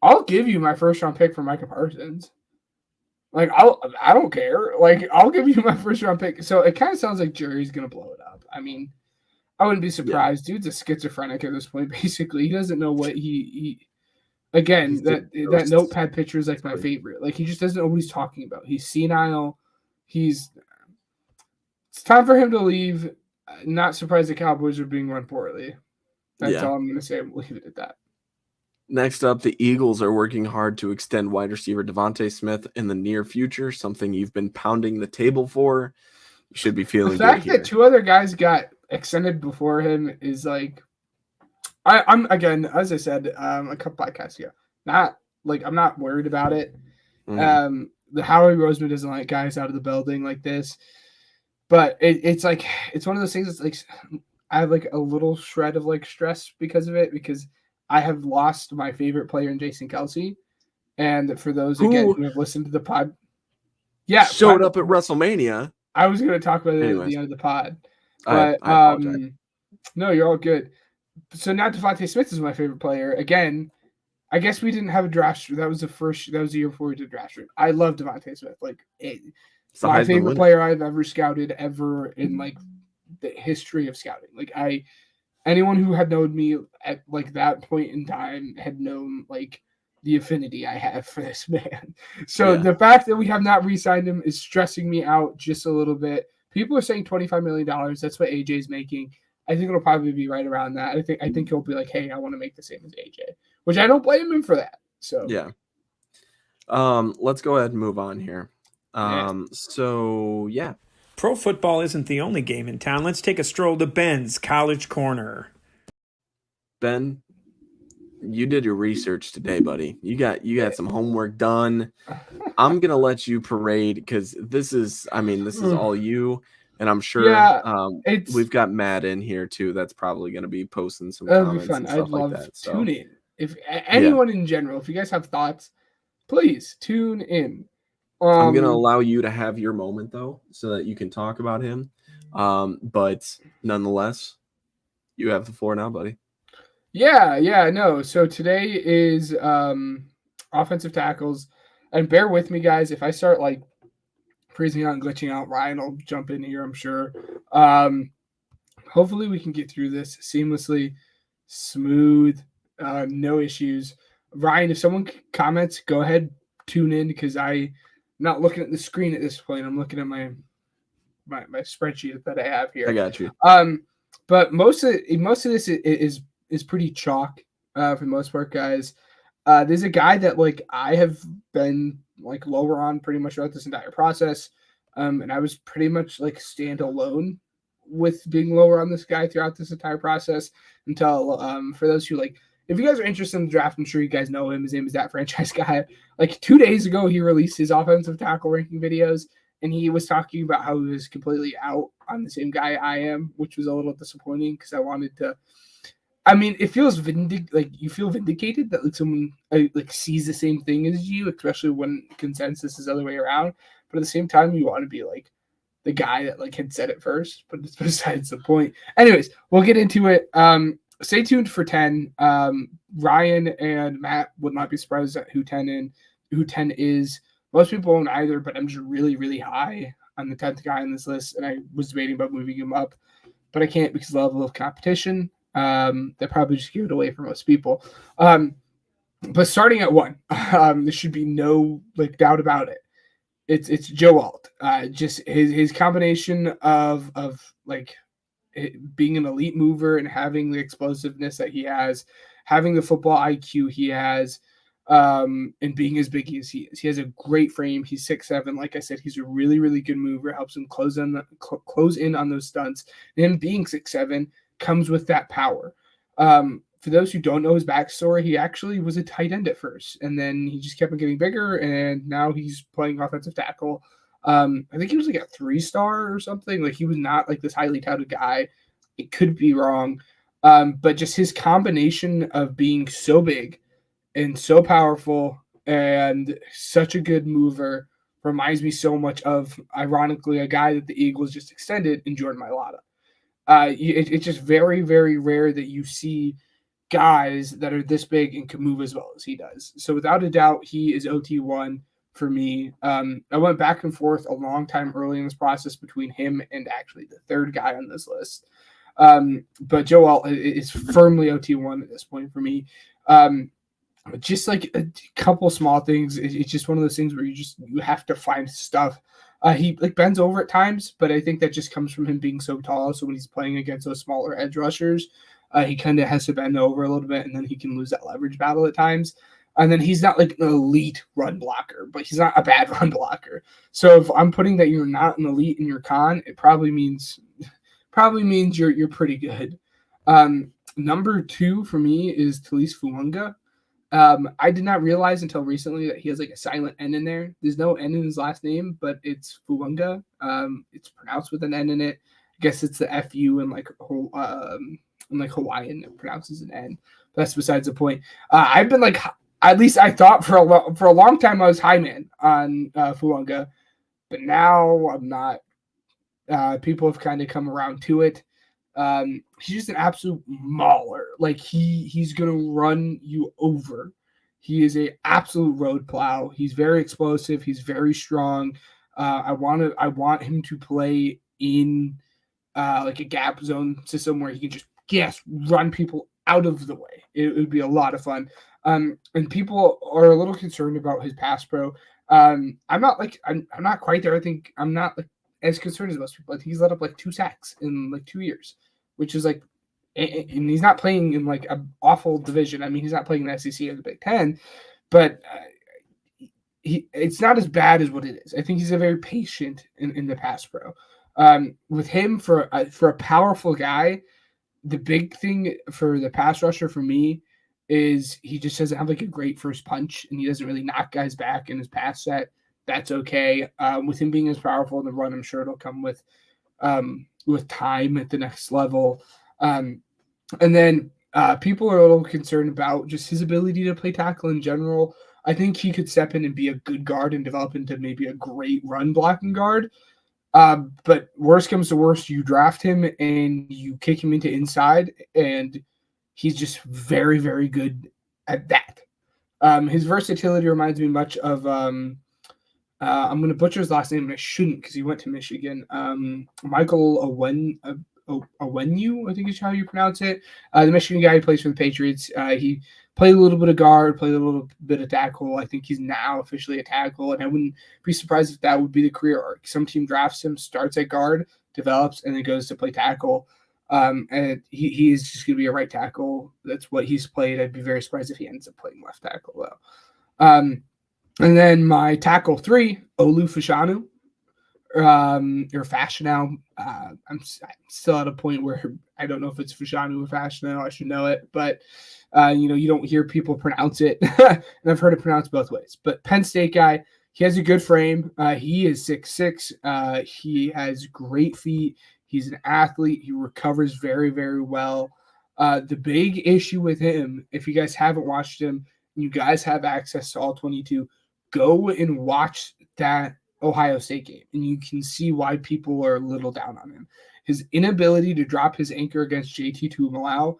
I'll give you my first round pick for Micah Parsons. Like, I don't care. Like, I'll give you my first round pick. So it kind of sounds like Jerry's going to blow it up. I mean, I wouldn't be surprised. Dude's a schizophrenic at this point, basically. He doesn't know what he again, that notepad picture is like my favorite. Like, he just doesn't know what he's talking about. He's senile. It's time for him to leave. Not surprised the Cowboys are being run poorly. That's all I'm going to say. We'll leave it at that. Next up, the Eagles are working hard to extend wide receiver Devontae Smith in the near future, something you've been pounding the table for. You should be feeling good here. The fact that 2 other guys got extended before him is like, I'm again, as I said a couple podcasts ago, I'm not worried about it. The Howie Roseman doesn't like guys out of the building like this, but it's like, it's one of those things that's like, I have like a little shred of like stress because of it, because I have lost my favorite player in Jason Kelce. And for those again who have listened to the pod, showed up at WrestleMania. I was going to talk about it at the end of the pod, but I no, you're all good. So now Devontae Smith is my favorite player. Again, I guess we didn't have a draft. That was the year before we did draft. I love Devontae Smith. Like, my favorite player I've ever scouted ever in like the history of scouting. Like, anyone who had known me at like that point in time had known like the affinity I have for this man. So the fact that we have not re-signed him is stressing me out just a little bit. People are saying $25 million. That's what AJ's making. I think it'll probably be right around that. I think he'll be like, hey, I want to make the same as AJ, which I don't blame him for that. So let's go ahead and move on here. So yeah. Pro football isn't the only game in town. Let's take a stroll to Ben's College Corner. Ben, you did your research today, buddy. You got some homework done. I'm gonna let you parade because this is all you, and I'm sure we've got Matt in here too. That's probably gonna be posting some comments and stuff like that. So tune in. If anyone in general, if you guys have thoughts, please tune in. I'm gonna allow you to have your moment though, so that you can talk about him. But nonetheless, you have the floor now, buddy. Yeah, no. So today is offensive tackles, and bear with me, guys. If I start like freezing out and glitching out, Ryan will jump in here, I'm sure. Hopefully we can get through this seamlessly, smooth, no issues. Ryan, if someone comments, go ahead, tune in because I'm not looking at the screen at this point. I'm looking at my spreadsheet that I have here. I got you. But most of this is pretty chalk for the most part, guys. There's a guy that like I have been like lower on pretty much throughout this entire process, and I was pretty much like stand alone with being lower on this guy throughout this entire process until for those who like. If you guys are interested in the draft, I'm sure you guys know him. His name is That Franchise Guy. Like 2 days ago, he released his offensive tackle ranking videos, and he was talking about how he was completely out on the same guy I am, which was a little disappointing because I wanted to. I mean, it feels you feel vindicated that like someone like sees the same thing as you, especially when consensus is the other way around. But at the same time, you want to be like the guy that like had said it first. But it's besides the point. Anyways, we'll get into it. Stay tuned for 10. Ryan and Matt would not be surprised at who 10 is. Most people won't either, but I'm just really, really high on the 10th guy on this list, and I was debating about moving him up, but I can't because of the level of competition. That probably just gave it away for most people. But starting at 1, there should be no like doubt about it. It's Joe Alt. Just his combination of like being an elite mover and having the explosiveness that he has, having the football IQ he has, and being as big as he is. He has a great frame. He's 6'7". Like I said, he's a really, really good mover. Helps him close in on those stunts. And him being 6'7" comes with that power. For those who don't know his backstory, he actually was a tight end at first, and then he just kept on getting bigger, and now he's playing offensive tackle. I think he was like a 3-star or something. Like he was not like this highly touted guy. It could be wrong. But just his combination of being so big and so powerful and such a good mover reminds me so much of, ironically, a guy that the Eagles just extended in Jordan Mailata. It's just very, very rare that you see guys that are this big and can move as well as he does. So without a doubt, he is OT1 for me. I went back and forth a long time early in this process between him and actually the third guy on this list. But Joe Alt is firmly OT1 at this point for me. Just like a couple small things. It's just one of those things where you have to find stuff. He like bends over at times, but I think that just comes from him being so tall. So when he's playing against those smaller edge rushers, he kind of has to bend over a little bit, and then he can lose that leverage battle at times. And then he's not like an elite run blocker, but he's not a bad run blocker. So if I'm putting that you're not an elite in your con, it probably means you're pretty good. Number 2 for me is Talise Fuanga. I did not realize until recently that he has like a silent N in there. There's no N in his last name, but it's Fuanga. It's pronounced with an N in it. I guess it's the FU in like Hawaiian, it pronounces an N. But that's besides the point. I've been like, at least I thought for a long time I was high man on Fuanga, but now I'm not. People have kind of come around to it. He's just an absolute mauler. Like he's gonna run you over. He is a absolute road plow. He's very explosive. He's very strong. I want him to play in like a gap zone system where he can just run people out of the way. It would be a lot of fun. And people are a little concerned about his pass pro. I'm not quite there. I think I'm not like as concerned as most people. Like he's let up like 2 sacks in like 2 years, which is like, and he's not playing in like an awful division. I mean, he's not playing in the SEC or the Big Ten, but it's not as bad as what it is. I think he's a very patient in the pass pro. With him for a powerful guy, the big thing for the pass rusher for me is he just doesn't have like a great first punch, and he doesn't really knock guys back in his pass set. That's okay. With him being as powerful in the run, I'm sure it'll come with time at the next level. And then people are a little concerned about just his ability to play tackle in general. I think he could step in and be a good guard and develop into maybe a great run blocking guard. But worst comes to worst, you draft him and you kick him into inside, and he's just very, very good at that. His versatility reminds me much of I'm going to butcher his last name, and I shouldn't because he went to Michigan. Michael Onwenu, I think is how you pronounce it. The Michigan guy who plays for the Patriots. He played a little bit of guard, played a little bit of tackle. I think he's now officially a tackle, and I wouldn't be surprised if that would be the career arc. Some team drafts him, starts at guard, develops, and then goes to play tackle. And he is just going to be a right tackle. That's what he's played. I'd be very surprised if he ends up playing left tackle, though. And then my tackle 3, Olu Fashanu. Or Fashanu. I'm still at a point where I don't know if it's Fashanu or Fashanu. I should know it, but you don't hear people pronounce it, and I've heard it pronounced both ways. But Penn State guy, he has a good frame. He is 6'6". He has great feet. He's an athlete. He recovers very, very well. The big issue with him, if you guys haven't watched him, and you guys have access to all 22, go and watch that Ohio State game, and you can see why people are a little down on him. His inability to drop his anchor against JT Tuimoloau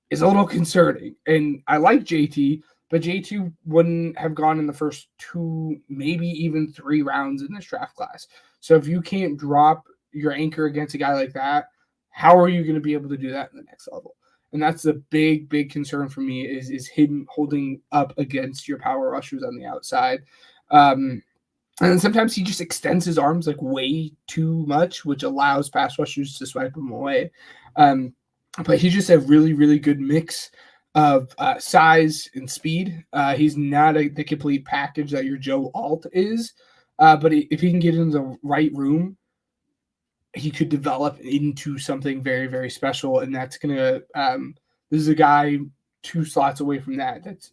is a little concerning. And I like JT, but JT wouldn't have gone in the first 2, maybe even 3 rounds in this draft class. So if you can't drop your anchor against a guy like that, how are you going to be able to do that in the next level? And that's the big, big concern for me is him holding up against your power rushers on the outside. And then sometimes he just extends his arms like way too much, which allows pass rushers to swipe him away. But he's just a really, really good mix of size and speed. He's not the complete package that your Joe Alt is. But if he can get into the right room, he could develop into something very, very special. And that's going to this is a guy 2 slots away from that. That's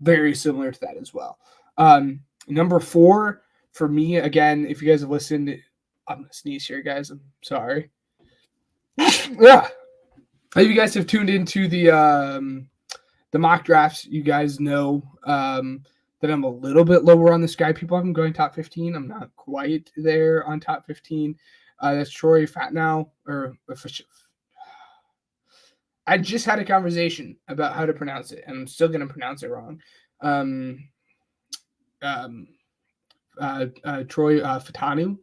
very similar to that as well. Number 4 for me, again, if you guys have listened, I'm going to sneeze here, guys. I'm sorry. Yeah. If you guys have tuned into the mock drafts, you guys know that I'm a little bit lower on this guy. People have him going top 15. I'm not quite there on top 15. That's Troy Fatnow, I just had a conversation about how to pronounce it, and I'm still going to pronounce it wrong. Troy Fatanu,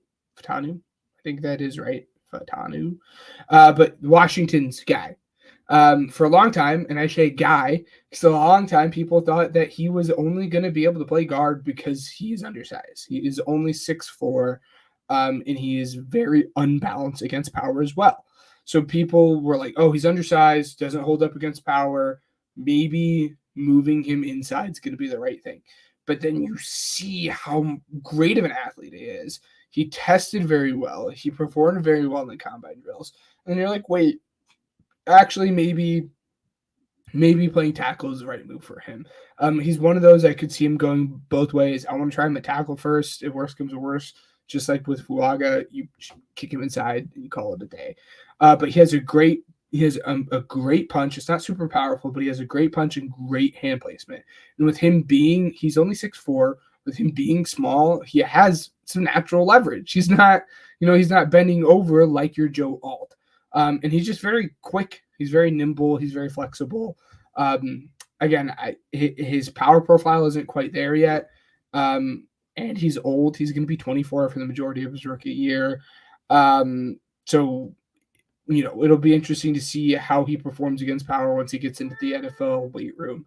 I think that is right. Fatanu, but Washington's guy. For a long time, and I say guy, because a long time people thought that he was only going to be able to play guard because he is undersized. He is only 6'4", and he is very unbalanced against power as well. So people were like, oh, he's undersized, doesn't hold up against power. Maybe moving him inside is going to be the right thing. But then you see how great of an athlete he is. He tested very well. He performed very well in the combine drills. And you're like, wait, actually, maybe playing tackle is the right move for him. He's one of those I could see him going both ways. I want to try him at tackle first. If worse comes to worse, just like with Fuaga, you kick him inside and you call it a day. But he has a great punch. It's not super powerful, but he has a great punch and great hand placement. And with him he's only 6'4", with him being small, he has some natural leverage. He's not bending over like your Joe Alt. And he's just very quick. He's very nimble. He's very flexible. Again, his power profile isn't quite there yet. And he's old. He's going to be 24 for the majority of his rookie year. So, it'll be interesting to see how he performs against power once he gets into the NFL weight room.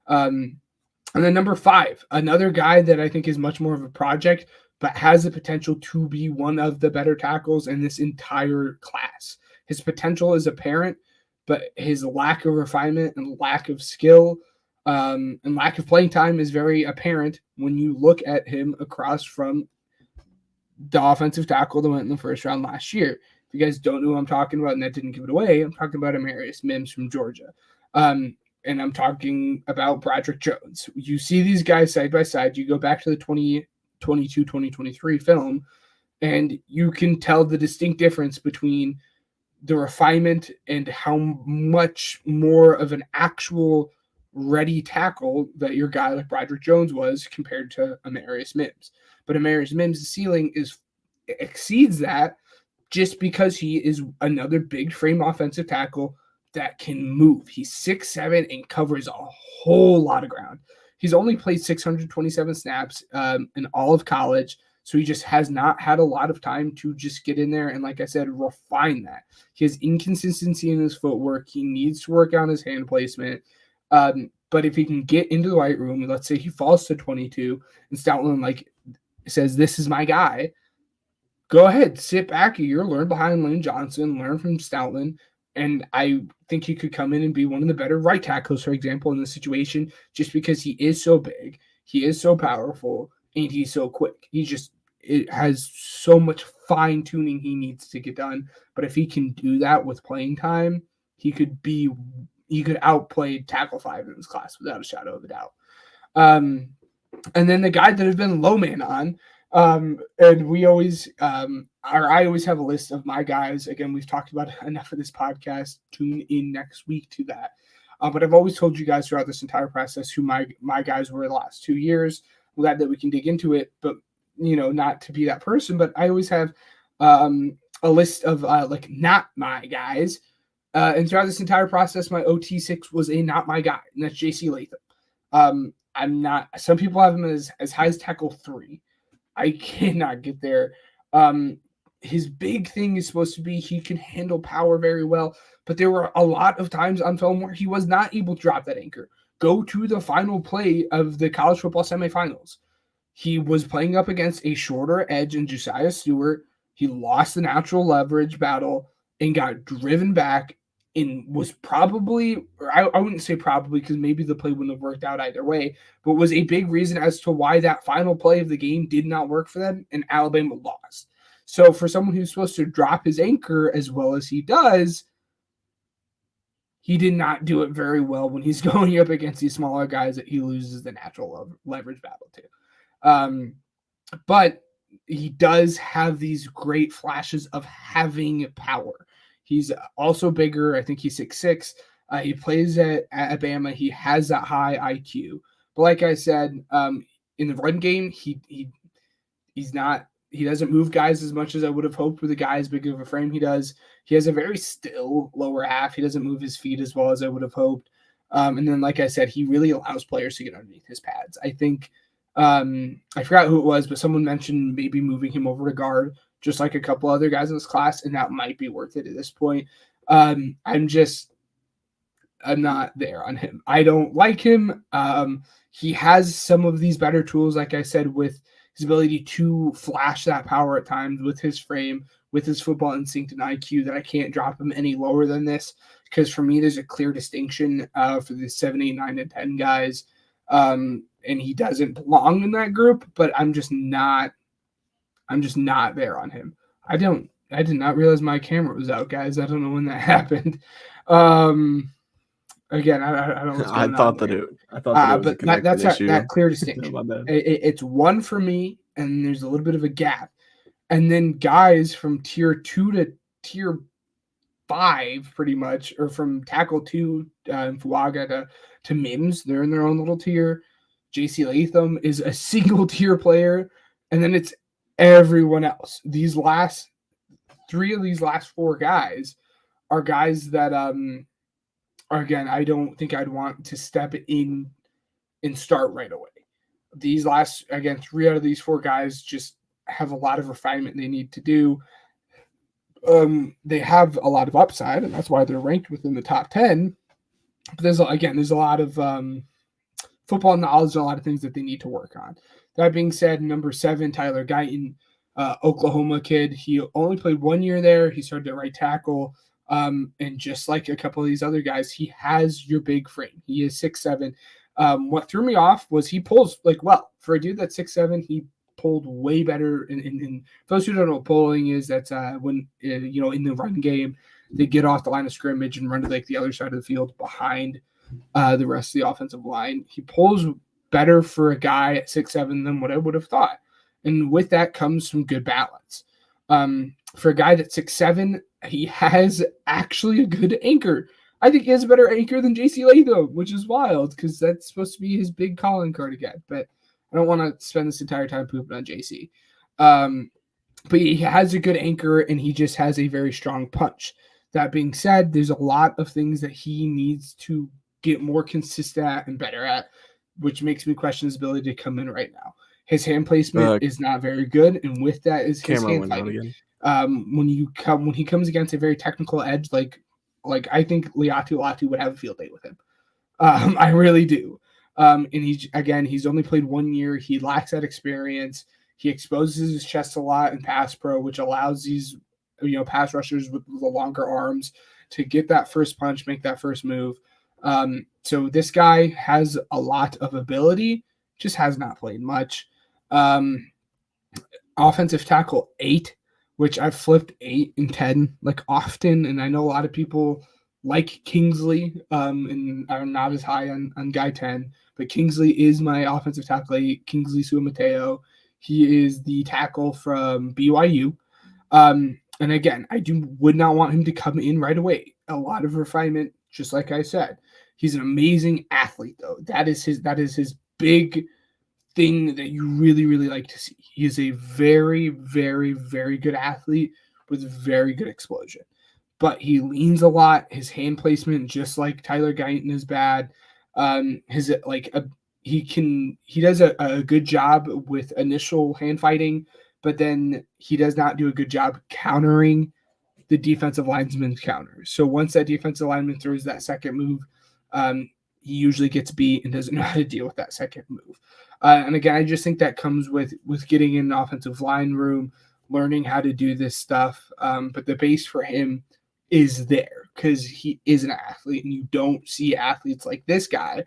And then number 5, another guy that I think is much more of a project, but has the potential to be one of the better tackles in this entire class. His potential is apparent, but his lack of refinement and lack of skill And lack of playing time is very apparent when you look at him across from the offensive tackle that went in the first round last year. If you guys don't know who I'm talking about, and that didn't give it away, I'm talking about Amarius Mims from Georgia. And I'm talking about Broderick Jones. You see these guys side by side. You go back to the 2022, 2023 film, and you can tell the distinct difference between the refinement and how much more of an actual ready tackle that your guy like Broderick Jones was compared to Amarius Mims. But Amarius Mims' ceiling exceeds that just because he is another big frame offensive tackle that can move. He's 6'7" and covers a whole lot of ground. He's only played 627 snaps in all of college, so he just has not had a lot of time to just get in there and, like I said, refine that. He has inconsistency in his footwork. He needs to work on his hand placement. But if he can get into the right room, let's say he falls to 22 and Stoutland says, this is my guy, go ahead, sit back a year, learn behind Lane Johnson, learn from Stoutland. And I think he could come in and be one of the better right tackles, for example, in this situation, just because he is so big, he is so powerful, and he's so quick. It has so much fine tuning he needs to get done. But if he can do that with playing time, he could outplay tackle 5 in this class without a shadow of a doubt. And then the guy that has been low man on, and we always, I always have a list of my guys. Again, we've talked about enough of this podcast. Tune in next week to that. But I've always told you guys throughout this entire process who my guys were the last 2 years. I'm glad that we can dig into it, but not to be that person. But I always have a list of not my guys. And throughout this entire process, my OT6 was a not my guy, and that's J.C. Latham. I'm not. Some people have him as high as tackle 3. I cannot get there. His big thing is supposed to be he can handle power very well, but there were a lot of times on film where he was not able to drop that anchor. Go to the final play of the college football semifinals. He was playing up against a shorter edge in Josiah Stewart. He lost the natural leverage battle and got driven back and was probably, or I wouldn't say probably because maybe the play wouldn't have worked out either way, but was a big reason as to why that final play of the game did not work for them and Alabama lost. So for someone who's supposed to drop his anchor as well as he does, he did not do it very well when he's going up against these smaller guys that he loses the natural leverage battle to. But he does have these great flashes of having power. He's also bigger. I think he's 6'6". He plays at Bama. He has that high IQ. But like I said, in the run game, he's not. He doesn't move guys as much as I would have hoped with a guy as big of a frame he does. He has a very still lower half. He doesn't move his feet as well as I would have hoped. And then, like I said, he really allows players to get underneath his pads. I think I forgot who it was, but someone mentioned maybe moving him over to guard, just like a couple other guys in this class, and that might be worth it at this point. I'm not there on him. I don't like him. He has some of these better tools, like I said, with his ability to flash that power at times with his frame, with his football instinct and IQ, that I can't drop him any lower than this, because for me, there's a clear distinction for the 7, 8, 9, and 10 guys. And he doesn't belong in that group, but I'm just not there on him. I did not realize my camera was out, guys. I don't know when that happened. Again, I don't know what's going on. I thought that it was a connection issue. That clear distinction. No, my bad. It's one for me, and there's a little bit of a gap. And then guys from tier 2 to tier 5, pretty much, or from tackle 2, Fuaga to Mims, they're in their own little tier. J.C. Latham is a single tier player, and then it's everyone else. These last 3 of these last 4 guys are guys that again, I don't think I'd want to step in and start right away. These last, again, 3 out of these 4 guys just have a lot of refinement they need to do. They have a lot of upside, and that's why they're ranked within the top 10. But there's a lot of football knowledge and a lot of things that they need to work on. That being said, number 7, Tyler Guyton, Oklahoma kid. He only played 1 year there. He started at right tackle. And just like a couple of these other guys, he has your big frame. He is 6'7". What threw me off was he pulls like well for a dude that's 6'7", he pulled way better. In for those who don't know what pulling is, that's when in the run game they get off the line of scrimmage and run to like the other side of the field behind the rest of the offensive line. He pulls better for a guy at 6'7" than what I would have thought, and with that comes some good balance. For a guy that's 6'7", he has actually a good anchor. I think he has a better anchor than JC Latham, which is wild because that's supposed to be his big calling card again. But I don't want to spend this entire time pooping on JC. But he has a good anchor, and he just has a very strong punch. That being said, there's a lot of things that he needs to get more consistent at and better at, which makes me question his ability to come in right now. His hand placement is not very good, and with that is his hand fighting. When he comes against a very technical edge, like I think Laiatu Latu would have a field day with him. I really do. And he's only played 1 year. He lacks that experience. He exposes his chest a lot in pass pro, which allows these pass rushers with the longer arms to get that first punch, make that first move. So this guy has a lot of ability, just has not played much. Offensive tackle 8, which I've flipped 8 and 10 like often, and I know a lot of people like Kingsley, and are not as high on guy 10, but Kingsley is my offensive tackle 8, Kingsley Suamateo. He is the tackle from BYU. And again, would not want him to come in right away. A lot of refinement, just like I said. He's an amazing athlete, though. That is his big thing that you really, really like to see. He is a very, very, very good athlete with very good explosion. But he leans a lot. His hand placement, just like Tyler Guyton, is bad. He does a good job with initial hand fighting, but then he does not do a good job countering the defensive lineman's counters. So once that defensive lineman throws that second move, he usually gets beat and doesn't know how to deal with that second move. And again, I just think that comes with getting in an offensive line room, learning how to do this stuff. But the base for him is there because he is an athlete, and you don't see athletes like this guy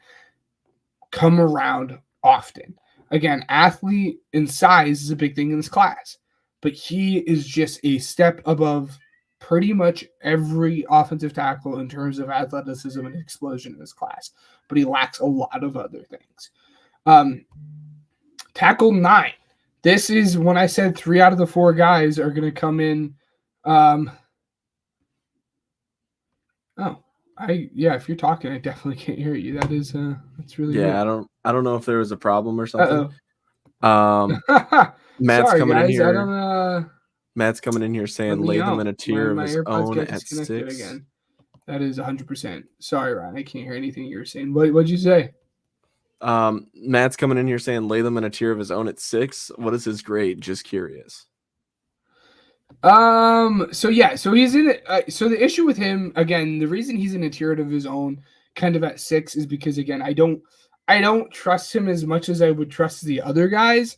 come around often. Again, athlete and size is a big thing in this class, but he is just a step above pretty much every offensive tackle in terms of athleticism and explosion in this class, but he lacks a lot of other things. Tackle 9. This is when I said 3 out of the 4 guys are going to come in. If you're talking, I definitely can't hear you. That is, that's really weird. I don't know if there was a problem or something. Matt's Sorry, coming guys, in here. Matt's coming in here saying lay them in a tier of his own at 6. Again. That is 100%. Sorry, Ryan, I can't hear anything you're saying. What'd you say? Matt's coming in here saying lay them in a tier of his own at 6. What is his grade? Just curious. So he's in it. So the issue with him, again, the reason he's in a tier of his own kind of at 6 is because, again, I don't trust him as much as I would trust the other guys,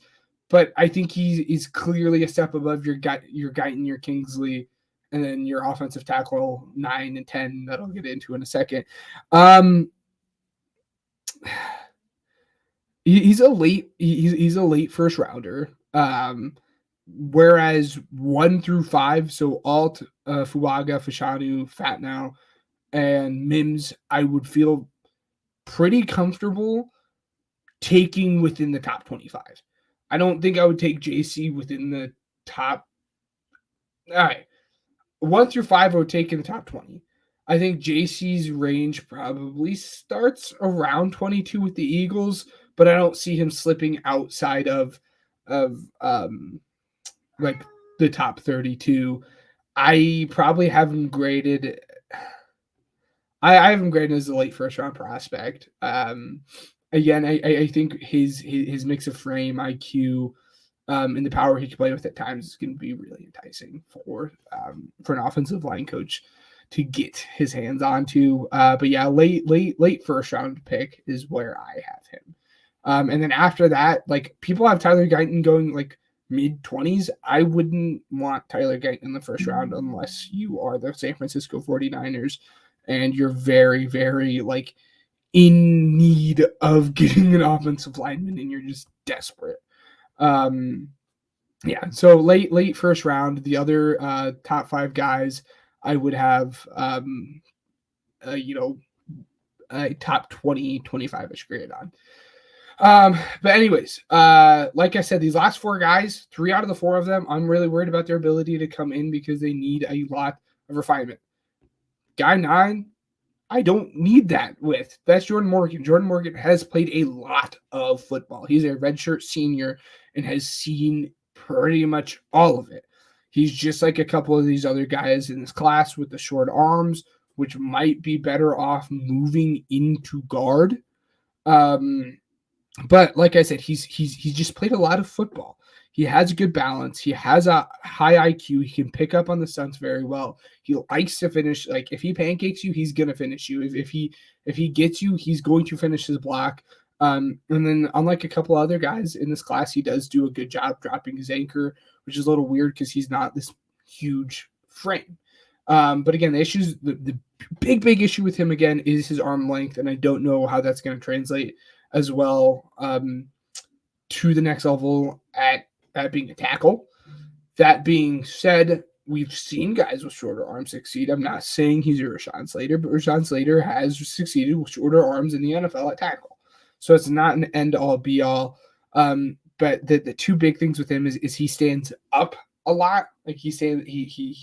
but I think he's clearly a step above your Guyton, your Kingsley, and then your offensive tackle 9 and 10 that I'll get into in a second. He's a late first rounder. Whereas 1 through 5, so Alt, Fuaga, Fashanu, Fatnow, and Mims, I would feel pretty comfortable taking within the top 25. I don't think I would take JC within the top. All right. 1 through 5, I would take in the top 20. I think JC's range probably starts around 22 with the Eagles, but I don't see him slipping outside of like the top 32. I probably have him graded. I have him graded as a late first round prospect. Again, I think his mix of frame, IQ, and the power he can play with at times is going to be really enticing for an offensive line coach to get his hands onto. But yeah, late first round pick is where I have him. And then after that, like people have Tyler Guyton going like mid-20s. I wouldn't want Tyler Guyton in the first round unless you are the San Francisco 49ers and you're very, very like in need of getting an offensive lineman and you're just desperate. Yeah, so late first round. The other top 5 guys I would have, a top 20, 25-ish grade on. But anyways, like I said, these last 4 guys, 3 out of the 4 of them, I'm really worried about their ability to come in because they need a lot of refinement. Guy 9, I don't need that with. That's Jordan Morgan. Jordan Morgan has played a lot of football. He's a redshirt senior and has seen pretty much all of it. He's just like a couple of these other guys in this class with the short arms, which might be better off moving into guard. But like I said, he's just played a lot of football. He has good balance. He has a high IQ. He can pick up on the stunts very well. He likes to finish. Like if he pancakes you, he's gonna finish you. If he gets you, he's going to finish his block. And then unlike a couple other guys in this class, he does do a good job dropping his anchor, which is a little weird because he's not this huge frame. But again, the big issue with him again is his arm length, and I don't know how that's going to translate as well to the next level at being a tackle. That being said, we've seen guys with shorter arms succeed. I'm not saying he's a Rashawn Slater, but Rashawn Slater has succeeded with shorter arms in the NFL at tackle. So it's not an end-all, be-all. But the 2 big things with him is he stands up a lot. Like he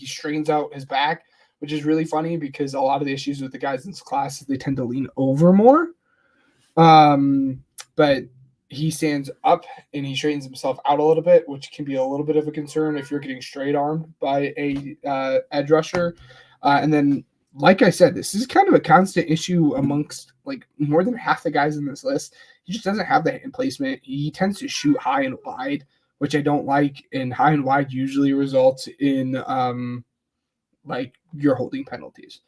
strains out his back, which is really funny because a lot of the issues with the guys in this class is they tend to lean over more. But he stands up and he straightens himself out a little bit, which can be a little bit of a concern if you're getting straight armed by a edge rusher. And then, like I said, this is kind of a constant issue amongst like more than half the guys in this list. He just doesn't have the hand placement. He tends to shoot high and wide, which I don't like. And high and wide usually results in like you're holding penalties.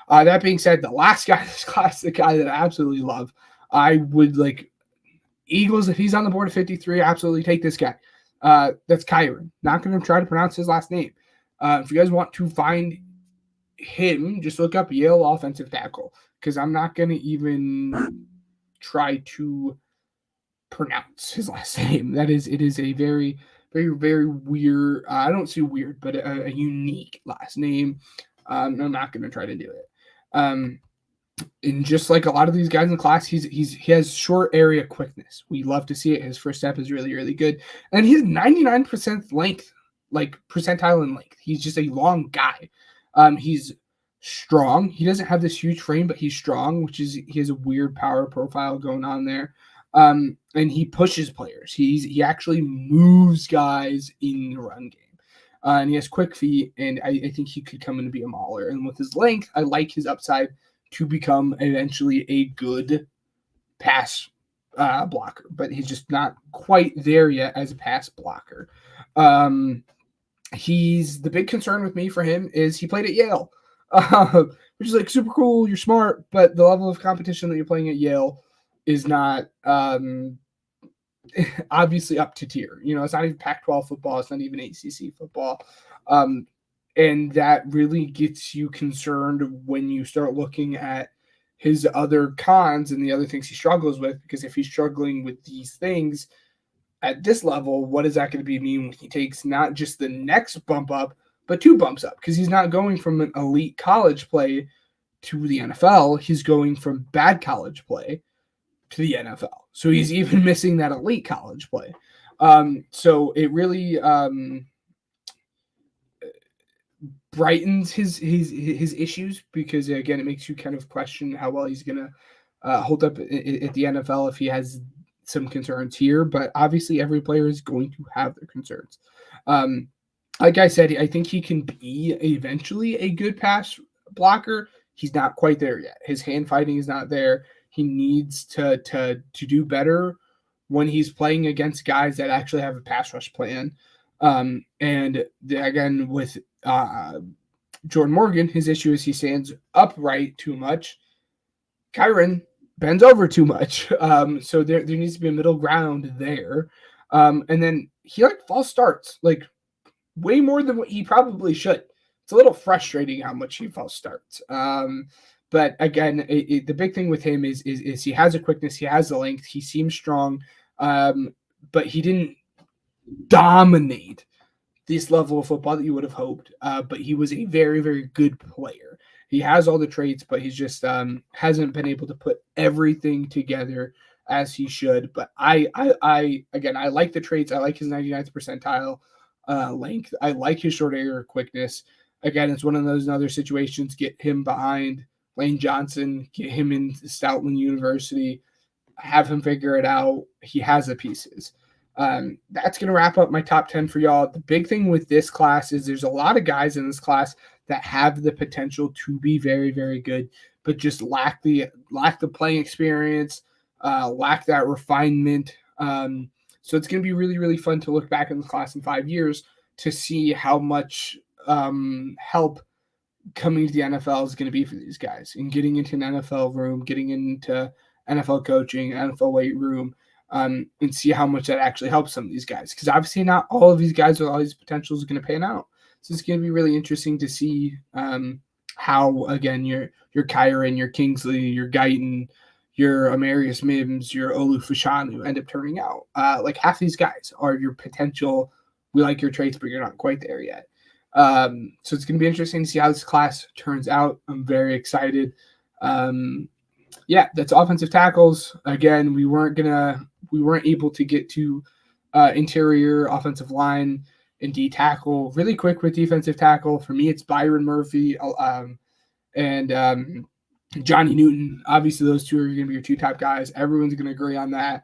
That being said, the last guy in this class, the guy that I absolutely love, I would like Eagles, if he's on the board at 53, absolutely take this guy. That's Kyren. Not going to try to pronounce his last name. If you guys want to find him, just look up Yale offensive tackle because I'm not going to even try to pronounce his last name. It is a very, very, very weird. I don't see weird, but a unique last name. I'm not going to try to do it. And just like a lot of these guys in the class, he has short area quickness. We love to see it. His first step is really, really good. And he's 99% length, like percentile in length. He's just a long guy. He's strong. He doesn't have this huge frame, but he's strong, he has a weird power profile going on there. And he pushes players. He actually moves guys in the run game. And he has quick feet, and I think he could come in to be a mauler. And with his length, I like his upside to become eventually a good pass blocker, but he's just not quite there yet as a pass blocker. He's the big concern with me for him is he played at Yale, which is like super cool. You're smart, but the level of competition that you're playing at Yale is not obviously up to tier. You know, it's not even Pac-12 football. It's not even ACC football. And that really gets you concerned when you start looking at his other cons and the other things he struggles with, because if he's struggling with these things at this level, what is that going to mean when he takes not just the next bump up, but 2 bumps up? Because he's not going from an elite college play to the NFL. He's going from bad college play to the NFL. So he's even missing that elite college play. So it really brightens his issues, because again, it makes you kind of question how well he's going to hold up at the NFL if he has some concerns here. But obviously every player is going to have their concerns. Like I said, I think he can be eventually a good pass blocker. He's not quite there yet. His hand fighting is not there. He needs to do better when he's playing against guys that actually have a pass rush plan. And again, with Jordan Morgan, his issue is he stands upright too much. Kyren bends over too much. So there needs to be a middle ground there. And then he false starts, way more than what he probably should. It's a little frustrating how much he false starts. But again, the big thing with him is he has a quickness, he has the length, he seems strong, but he didn't dominate this level of football that you would have hoped. But he was a very, very good player. He has all the traits, but he's just hasn't been able to put everything together as he should. But I like the traits. I like his 99th percentile length. I like his short area quickness. Again, it's one of those other situations. Get him behind Lane Johnson, get him into Stoutland University, have him figure it out. He has the pieces. That's going to wrap up my top 10 for y'all. The big thing with this class is there's a lot of guys in this class that have the potential to be very, very good, but just lack the playing experience, lack that refinement. So it's going to be really, really fun to look back in the class in 5 years to see how much help coming to the NFL is going to be for these guys and getting into an NFL room, getting into NFL coaching, NFL weight room, and see how much that actually helps some of these guys. Because obviously not all of these guys with all these potentials are going to pan out. So it's going to be really interesting to see how, again, your Kyron, your Kingsley, your Guyton, your Amarius Mims, your Olu Fashanu end up turning out. Like half these guys are your potential. We like your traits, but you're not quite there yet. So it's going to be interesting to see how this class turns out. I'm very excited. That's offensive tackles. Again, we weren't able to get to interior offensive line and D tackle really quick with defensive tackle. For me, it's Byron Murphy and Johnny Newton. Obviously, those two are going to be your two top guys. Everyone's going to agree on that.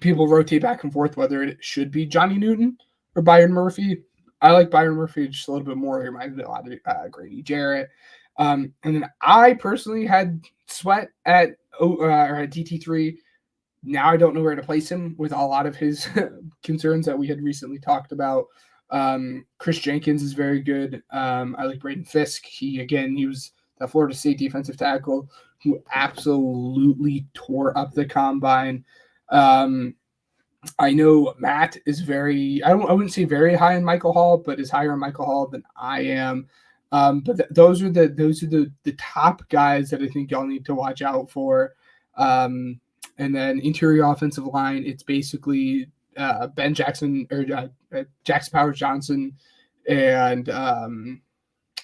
People rotate back and forth whether it should be Johnny Newton or Byron Murphy. I like Byron Murphy just a little bit more. He reminded me a lot of Grady Jarrett. And then I personally had Sweat at DT3. Now I don't know where to place him with a lot of his concerns that we had recently talked about. Chris Jenkins is very good. I like Braden Fisk. He was the Florida State defensive tackle who absolutely tore up the combine. I know Matt is I wouldn't say very high in Michael Hall, but is higher in Michael Hall than I am. But those are the top guys that I think y'all need to watch out for. And then interior offensive line, it's basically Ben Jackson or Jackson Powers Johnson and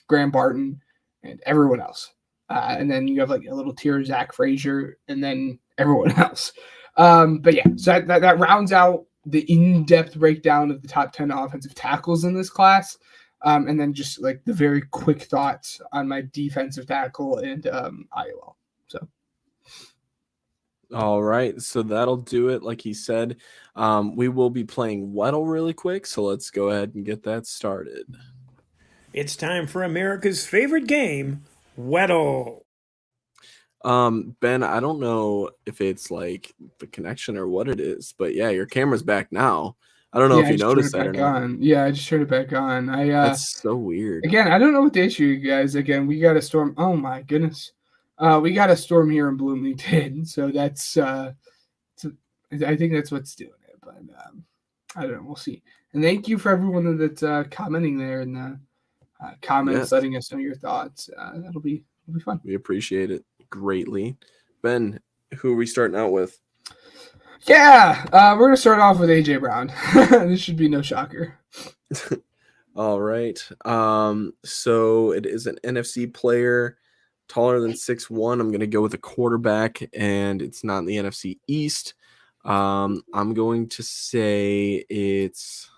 Graham Barton and everyone else. And then you have like a little tier of Zach Frazier and then everyone else. But yeah, so that rounds out the in-depth breakdown of the top 10 offensive tackles in this class. And then just like the very quick thoughts on my defensive tackle and IOL. So. All right, so that'll do it. Like he said, we will be playing Weddle really quick, so let's go ahead and get that started. It's time for America's favorite game, Weddle. Ben, I don't know if it's like the connection or what it is, but yeah, your camera's back now. I don't know if you noticed that or not. Yeah, I just turned it back on. That's so weird. Again, I don't know what the issue, you guys. Again, we got a storm. Oh my goodness. We got a storm here in Bloomington, so that's I think that's what's doing it. But I don't know. We'll see. And thank you for everyone that's commenting there in the comments, letting us know your thoughts. That'll be fun. We appreciate it greatly. Ben, who are we starting out with? Yeah, we're gonna start off with AJ Brown. This should be no shocker. All right. So it is an NFC player. Taller than 6'1". I'm going to go with a quarterback, and it's not in the NFC East. I'm going to say it's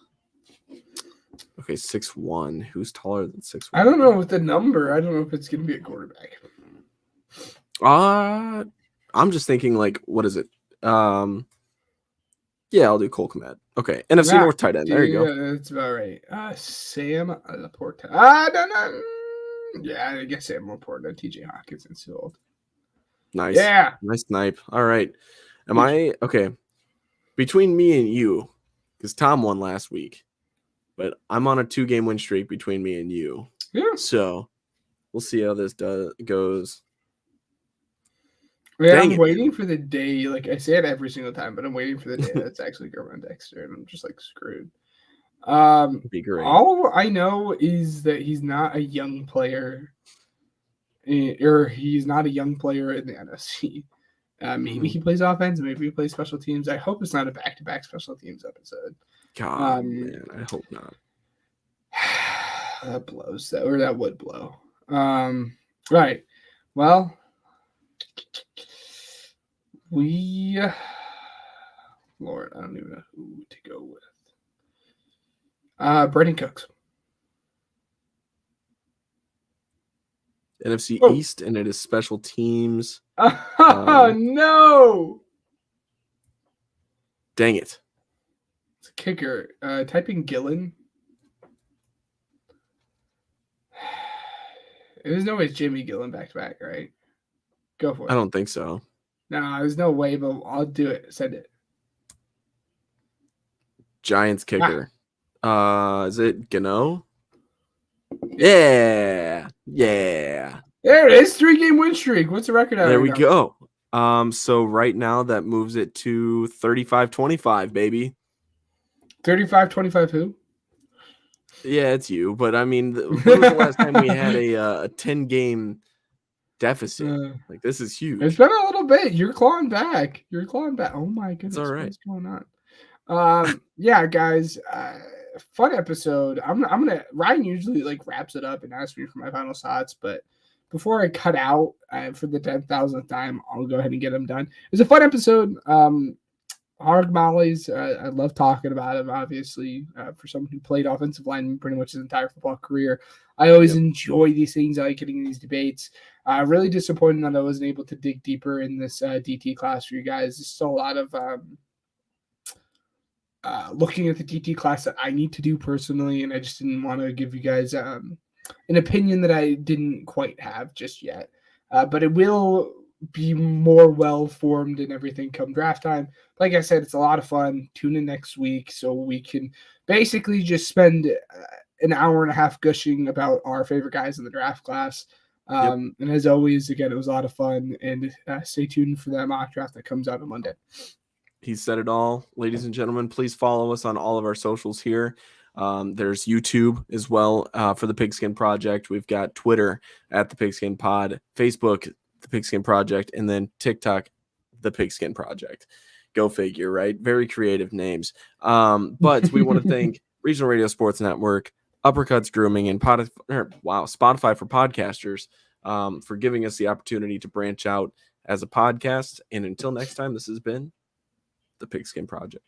6'1". Who's taller than 6'1"? I don't know with the number. I don't know if it's going to be a quarterback. I'm just thinking like, what is it? Yeah, I'll do Cole Kmet. Okay, NFC North tight end. There you go. Yeah, that's about right. Sam Laporta. I don't know. Yeah, I guess Sam Laporta, TJ Hawkinson still. Nice. Yeah. Nice snipe. All right. Am I okay? Between me and you, because Tom won last week, but I'm on a 2-game win streak between me and you. Yeah. So we'll see how this goes. Yeah, I'm waiting for the day. Like I say it every single time, but I'm waiting for the day that's actually Gervon Dexter, and I'm just like screwed. Be great. All I know is that he's not a young player, or he's not a young player in the NFC. Maybe he plays offense, maybe he plays special teams. I hope it's not a back-to-back special teams episode. God, man, I hope not. That blows. That would blow. Right. Well, Lord, I don't even know who to go with. Brandon Cooks. NFC East, and it is special teams. Oh, no. Dang it. It's a kicker. Type in Gillen. There's no way it's Jimmy Gillen back-to-back, right? Go for it. I don't think so. No, there's no way, but I'll do it. Send it. Giants kicker. Is it Gano? Yeah. There it is. 3-game win streak. What's the record? There we go. So right now that moves it to 35-25, baby. 35-25 who? Yeah, it's you. But I mean, when was the last time we had a 10-game deficit? Like, this is huge. It's been a little bit. You're clawing back. Oh my goodness. It's all right. What's going on? Yeah, guys. Fun episode. Ryan usually wraps it up and asks me for my final thoughts, but before I cut out for the 10,000th time, I'll go ahead and get them done. It was a fun episode. Harg Mollies, I love talking about him, obviously, for someone who played offensive line pretty much his entire football career. I always enjoy these things. I like getting in these debates. Really disappointed that I wasn't able to dig deeper in this DT class for you guys. There's still a lot of looking at the DT class that I need to do personally, and I just didn't want to give you guys an opinion that I didn't quite have just yet. But it will be more well-formed and everything come draft time. Like I said, it's a lot of fun. Tune in next week so we can basically just spend an hour and a half gushing about our favorite guys in the draft class. And as always, again, it was a lot of fun. And stay tuned for that mock draft that comes out on Monday. He said it all. Ladies and gentlemen, please follow us on all of our socials here. There's YouTube as well for the Pigskin Project. We've got Twitter at the Pigskin Pod, Facebook, the Pigskin Project, and then TikTok, the Pigskin Project. Go figure, right? Very creative names. But we want to thank Regional Radio Sports Network, Uppercuts Grooming, and Spotify for podcasters for giving us the opportunity to branch out as a podcast. And until next time, this has been the Pigskin Project.